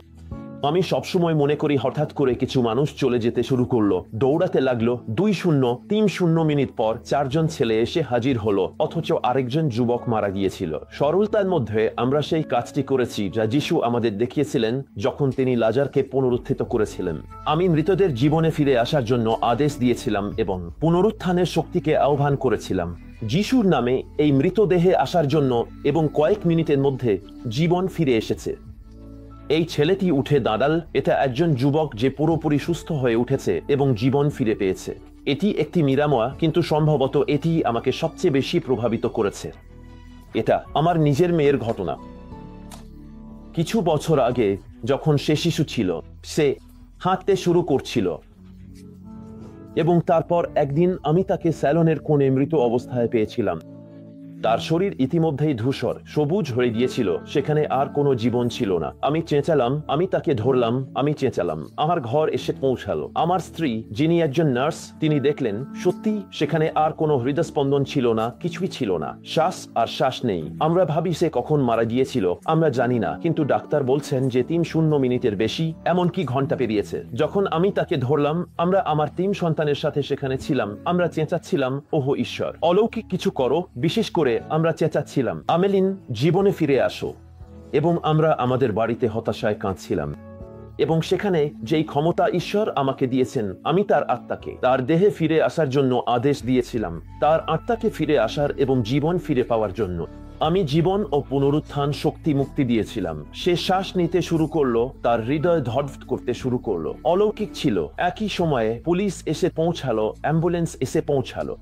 আমি সবসময় মনে করি হঠাৎ করে কিছু মানুষ চলে যেতে শুরু করলো, দৌড়াতে লাগলো। 20-30 মিনিট পর 4 জন ছেলে এসে হাজির হলো, অথচ আরেকজন যুবক মারা গিয়েছিল। সরলতার মধ্যে আমরা সেই কাজটি করেছি যা যিশু আমাদের দেখিয়েছিলেন যখন তিনি লাজারকে পুনরুত্থিত করেছিলেন। আমি মৃতদের জীবনে ফিরে আসার জন্য আদেশ দিয়েছিলাম এবং পুনরুত্থানের শক্তিকে আহ্বান করেছিলাম যিশুর নামে এই মৃতদেহে আসার জন্য, এবং কয়েক মিনিটের মধ্যে জীবন ফিরে এসেছে। এই ছেলেটি উঠে দাঁড়াল। এটা একজন যুবক যে পুরোপুরি সুস্থ হয়ে উঠেছে এবং জীবন ফিরে পেয়েছে। এটি একটি নিরাময়, কিন্তু সম্ভবত এটি আমাকে সবচেয়ে বেশি প্রভাবিত করেছে। এটা আমার নিজের মেয়ের ঘটনা। কিছু বছর আগে যখন সে শিশু ছিল, সে হাঁটতে শুরু করছিল এবং তারপর একদিন আমি তাকে স্যালনের কোণে মৃত অবস্থায় পেয়েছিলাম। তার শরীর ইতিমধ্যেই ধূসর সবুজ হয়ে গিয়েছিল, সেখানে আর কোনো জীবন ছিল না। আমি চেঁচালাম, আমি তাকে ধরলাম, আমি চেঁচালাম। আমার ঘর এসে পৌঁছালো। আমার স্ত্রী, যিনি একজন নার্স, তিনি দেখলেন সত্যি সেখানে আর কোনো হৃদস্পন্দন ছিল না, কিছুই ছিল না, শ্বাস আর শ্বাস নেই। আমরা ভাবি সে কখন মারা গিয়েছিল, আমরা জানি না, কিন্তু ডাক্তার বলছেন যে 3 মিনিটের বেশি, এমনকি ঘন্টা পেরিয়েছে। যখন আমি তাকে ধরলাম, আমরা আমার 3 সন্তানের সাথে সেখানে ছিলাম। আমরা চেঁচাচ্ছিলাম, ওহো ঈশ্বর, অলৌকিক কিছু করো। বিশেষ করে আমরা চেঁচাচ্ছিলাম, আমেলিন, জীবনে ফিরে আসো। এবং আমরা আমাদের বাড়িতে হতাশায় কাঁদছিলাম। এবং সেখানে যেই ক্ষমতা ঈশ্বর আমাকে দিয়েছেন, আমি তার আত্মাকে তার দেহে ফিরে আসার জন্য আদেশ দিয়েছিলাম, তার আত্মাকে ফিরে আসার এবং জীবন ফিরে পাওয়ার জন্য। আমি জীবন ও পুনরুত্থান শক্তি মুক্তি দিয়েছিলাম। সে শ্বাস নিতে শুরু করলো, তার হৃদয় ধড়ফড় করতে শুরু করলো। অলৌকিক ছিল। একই সময়ে পুলিশ এসে পৌঁছালো, অ্যাম্বুলেন্স এসে পৌঁছালো।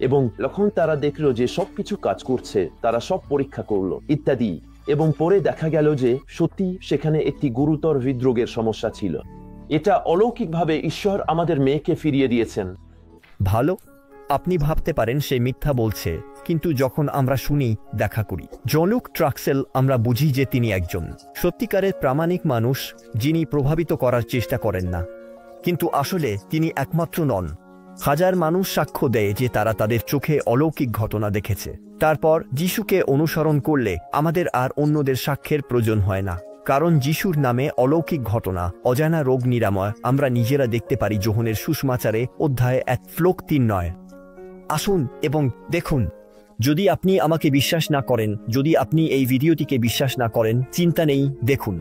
এবং যখন তারা দেখলো যে সবকিছু কাজ করছে, তারা সব পরীক্ষা করলো ইত্যাদি। এবং পরে দেখা গেল যে সত্যি সেখানে একটি গুরুতর হৃদরোগের সমস্যা ছিল। এটা অলৌকিকভাবে ঈশ্বর আমাদের মেয়েকে ফিরিয়ে দিয়েছেন। ভালো, আপনি ভাবতে পারেন সে মিথ্যা বলছে, কিন্তু যখন আমরা শুনি, দেখা করি জলুক ট্রাক্সেল, আমরা বুঝি যে তিনি একজন সত্যিকারের প্রামাণিক মানুষ, যিনি প্রভাবিত করার চেষ্টা করেন না। কিন্তু আসলে তিনি একমাত্র নন। হাজার মানুষ সাক্ষ্য দেয় যে তারা তাদের চোখে অলৌকিক ঘটনা দেখেছে। তারপর যিশুকে অনুসরণ করলে আমাদের আর অন্যদের সাক্ষ্যের প্রয়োজন হয় না, কারণ যিশুর নামে অলৌকিক ঘটনা, অজানা রোগ নিরাময় আমরা নিজেরা দেখতে পারি। যোহনের সুসমাচারে অধ্যায় 1:3। আসুন এবং দেখুন। যদি আপনি আমাকে বিশ্বাস না করেন, যদি আপনি এই ভিডিওটিকে বিশ্বাস না করেন, চিন্তা নেই, দেখুন।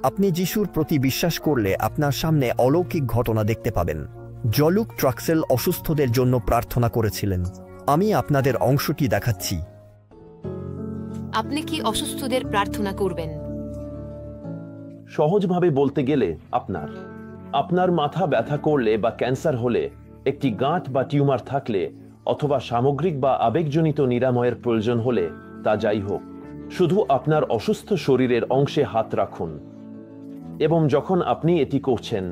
আপনি যিশুর প্রতি বিশ্বাস করলে আপনার সামনে অলৌকিক ঘটনা দেখতে পাবেন। জলুক ট্রাক্সেল অসুস্থদের জন্য প্রার্থনা করেছিলেন। আমি আপনাদের অংশটি দেখাচ্ছি। আপনি কি অসুস্থদের প্রার্থনা করবেন? সহজভাবে বলতে গেলে, আপনার মাথা ব্যথা করলে বা ক্যান্সার হলে, একটি গাঁট বা টিউমার থাকলে, অথবা সামগ্রিক বা আবেগজনিত নিরাময়ের প্রয়োজন হলে, তা যাই হোক, শুধু আপনার অসুস্থ শরীরের অংশে হাত রাখুন। এবং যখন আপনি এটি করছেন,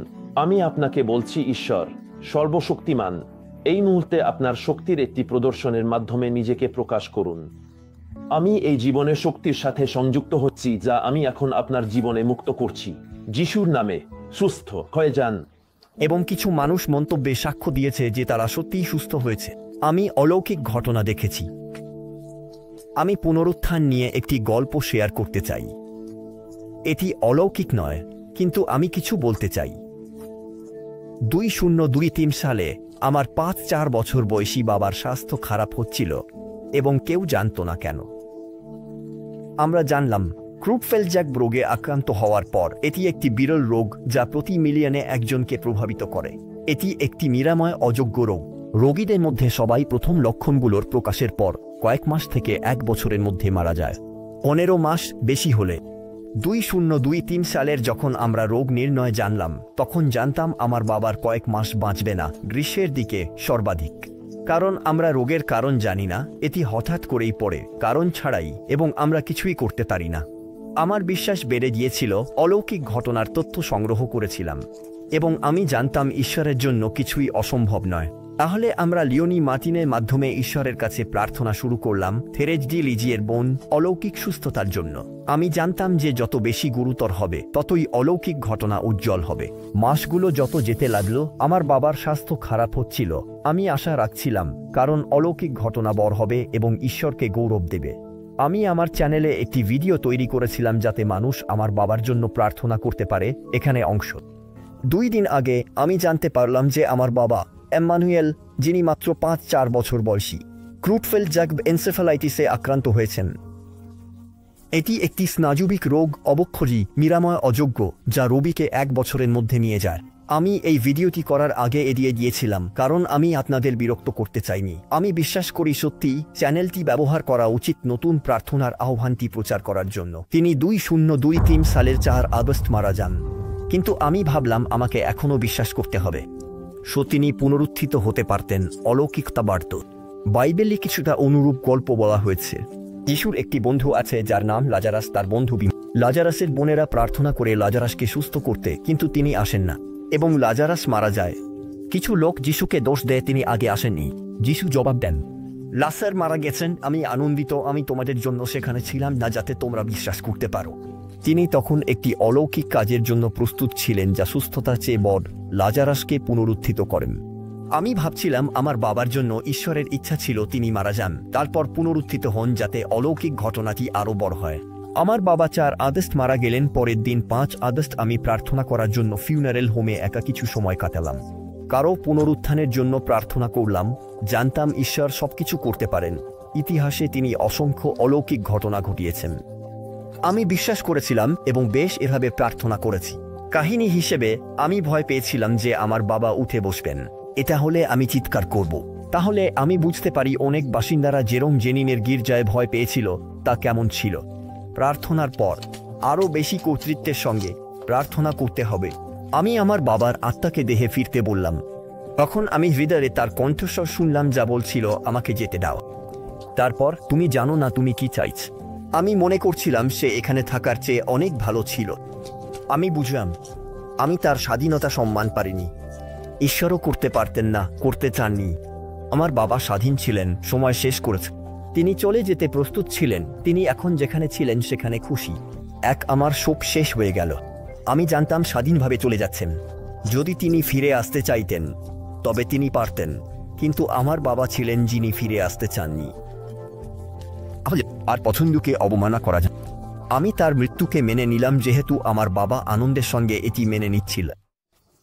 আমি আপনাকে বলছি, ঈশ্বর সর্বশক্তিমান, এই মুহূর্তে আপনার শক্তির একটি প্রদর্শনের মাধ্যমে নিজেকে প্রকাশ করুন। আমি এই জীবনের শক্তির সাথে সংযুক্ত হচ্ছি, যা আমি এখন আপনার জীবনে মুক্ত করছি। যিশুর নামে সুস্থ হয়ে যান। এবং কিছু মানুষ মন্তব্যে সাক্ষ্য দিয়েছে যে তারা সত্যিই সুস্থ হয়েছে। আমি অলৌকিক ঘটনা দেখেছি। আমি পুনরুত্থান নিয়ে একটি গল্প শেয়ার করতে চাই। এটি অলৌকিক নয়, কিন্তু আমি কিছু বলতে চাই। 2023 সালে আমার 4 বছর বয়সী বাবার স্বাস্থ্য খারাপ হচ্ছিল এবং কেউ জানত না কেন। আমরা জানলাম ক্রুপফেলজ্যাক রোগে আক্রান্ত হওয়ার পর এটি একটি বিরল রোগ যা প্রতি মিলিয়নে একজনকে প্রভাবিত করে। এটি একটি নিরাময় অযোগ্য রোগ। রোগীদের মধ্যে সবাই প্রথম লক্ষণগুলোর প্রকাশের পর কয়েক মাস থেকে 1 বছরের মধ্যে মারা যায়। 15 মাস বেশি হলে। 2023 সালের যখন আমরা রোগ নির্ণয় জানলাম, তখন জানতাম আমার বাবার কয়েক মাস বাঁচবে না, গ্রীষ্মের দিকে সর্বাধিক। কারণ আমরা রোগের কারণ জানি না, এটি হঠাৎ করেই পড়ে, কারণ ছাড়াই, এবং আমরা কিছুই করতে পারি না। আমার বিশ্বাস বেড়ে গিয়েছিল, অলৌকিক ঘটনার তথ্য সংগ্রহ করেছিলাম, এবং আমি জানতাম ঈশ্বরের জন্য কিছুই অসম্ভব নয়। তাহলে আমরা লিওনি মার্টিনের মাধ্যমে ঈশ্বরের কাছে প্রার্থনা শুরু করলাম, থেরেজ ডি লিজিয়ের বোন, অলৌকিক সুস্থতার জন্য। আমি জানতাম যে যত বেশি গুরুতর হবে, ততই অলৌকিক ঘটনা উজ্জ্বল হবে। মাসগুলো যত যেতে লাগলো, আমার বাবার স্বাস্থ্য খারাপ হচ্ছিল। আমি আশা রাখছিলাম, কারণ অলৌকিক ঘটনা বড় হবে এবং ঈশ্বরকে গৌরব দেবে। আমি আমার চ্যানেলে একটি ভিডিও তৈরি করেছিলাম যাতে মানুষ আমার বাবার জন্য প্রার্থনা করতে পারে। এখানে অংশ। 2 দিন আগে আমি জানতে পারলাম যে আমার বাবা এম্মানুয়েল, যিনি মাত্র 4 বছর বয়সী, ক্রুপফেলজ্যাক এনসেফালাইটিসে আক্রান্ত হয়েছেন। এটি একটি স্নায়বিক রোগ, অবক্ষয়ী, নিরাময় অযোগ্য, যা রোগীকে 1 বছরের মধ্যে নিয়ে যায়। আমি এই ভিডিওটি করার আগে এড়িয়ে গিয়েছিলাম, কারণ আমি আপনাদের বিরক্ত করতে চাইনি। আমি বিশ্বাস করি সত্যি চ্যানেলটি ব্যবহার করা উচিত নতুন প্রার্থনার আহ্বানটি প্রচার করার জন্য। তিনি 2023 সালের 4 আগস্ট মারা যান, কিন্তু আমি ভাবলাম আমাকে এখনও বিশ্বাস করতে হবে। তিনি পুনরুত্থিত হতে পারতেন, অলৌকিকতা বাড়ত। বাইবেলে কিছুটা অনুরূপ গল্প বলা হয়েছে। যিশুর একটি বন্ধু আছে যার নাম লাজারাস। তার বন্ধু লাজারাসের বোনেরা প্রার্থনা করে লাজারাসকে সুস্থ করতে, কিন্তু তিনি আসেন না এবং লাজারাস মারা যায়। কিছু লোক যিশুকে দোষ দেয় তিনি আগে আসেননি। যিশু জবাব দেন, লাসার মারা গেছেন, আমি আনন্দিত আমি তোমাদের জন্য সেখানে ছিলাম না যাতে তোমরা বিশ্বাস করতে পারো। তিনি তখন একটি অলৌকিক কাজের জন্য প্রস্তুত ছিলেন যা সুস্থতার চেয়ে বড়, লাজারাসকে পুনরুত্থিত করেন। আমি ভাবছিলাম আমার বাবার জন্য ঈশ্বরের ইচ্ছা ছিল তিনি মারা যান, তারপর পুনরুত্থিত হন যাতে অলৌকিক ঘটনাটি আরও বড় হয়। আমার বাবা 4 আগস্ট মারা গেলেন। পরের দিন 5 আগস্ট আমি প্রার্থনা করার জন্য ফিউনারেল হোমে একা কিছু সময় কাটালাম। কারো পুনরুত্থানের জন্য প্রার্থনা করলাম। জানতাম ঈশ্বর সবকিছু করতে পারেন। ইতিহাসে তিনি অসংখ্য অলৌকিক ঘটনা ঘটিয়েছেন। আমি বিশ্বাস করেছিলাম এবং বেশ এভাবে প্রার্থনা করেছি। কাহিনী হিসেবে আমি ভয় পেয়েছিলাম যে আমার বাবা উঠে বসবেন। এটা হলে আমি চিৎকার করব। তাহলে আমি বুঝতে পারি অনেক বাসিন্দারা জেরোম জেনিনের গির্জায় ভয় পেয়েছিল তা কেমন ছিল। প্রার্থনার পর আরও বেশি কর্তৃত্বের সঙ্গে প্রার্থনা করতে হবে। আমি আমার বাবার আত্মাকে দেহে ফিরতে বললাম। তখন আমি হৃদয়ে তার কণ্ঠস্বর শুনলাম যা বলছিল, আমাকে যেতে দাও। তারপর, তুমি জানো না তুমি কি চাইছ। আমি মনে করছিলাম সে এখানে থাকার চেয়ে অনেক ভালো ছিল। আমি বুঝলাম আমি তার স্বাধীনতা সম্মান পারিনি। ঈশ্বরও করতে পারতেন না, করতে চাননি। আমার বাবা স্বাধীন ছিলেন, সময় শেষ করেছে। তিনি চলে যেতে প্রস্তুত ছিলেন। তিনি এখন যেখানে ছিলেন সেখানে খুশি। আমার শোক শেষ হয়ে গেল। আমি জানতাম স্বাধীনভাবে চলে যাচ্ছেন। যদি তিনি ফিরে আসতে চাইতেন তবে তিনি পারতেন, কিন্তু আমার বাবা ছিলেন যিনি ফিরে আসতে চাননি। আর পছন্দকে অবমাননা করা যায়। আমি তার মৃত্যুকে মেনে নিলাম যেহেতু আমার বাবা আনন্দের সঙ্গে এটি মেনে নিচ্ছিল।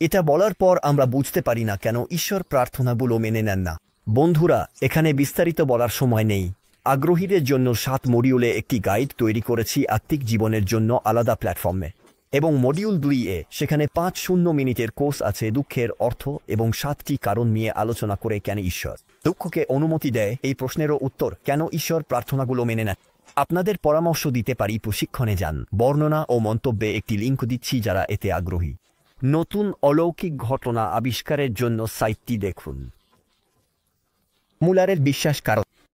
এটা বলার পর আমরা বুঝতে পারি না কেন ঈশ্বর প্রার্থনাগুলো মেনে নেন না। বন্ধুরা, এখানে বিস্তারিত বলার সময় নেই। আগ্রহীদের জন্য 7 মডিউলে একটি গাইড তৈরি করেছি আত্মিক জীবনের জন্য আলাদা প্ল্যাটফর্মে, এবং মডিউল 2-এ সেখানে 5 মিনিটের কোর্স আছে দুঃখের অর্থ এবং 7টি কারণ নিয়ে আলোচনা করে কেন ঈশ্বর দুঃখকে অনুমতি দেয়। এই প্রশ্নেরও উত্তর, কেন ঈশ্বর প্রার্থনাগুলো মেনে নেন। আপনাদের পরামর্শ দিতে পারি, প্রশিক্ষণে যান। বর্ণনা ও মন্তব্যে একটি লিঙ্ক দিচ্ছি যারা এতে আগ্রহী। নতুন অলৌকিক ঘটনা আবিষ্কারের জন্য সাইটটি দেখুন। মুলারের বিশ্বাস কারণ।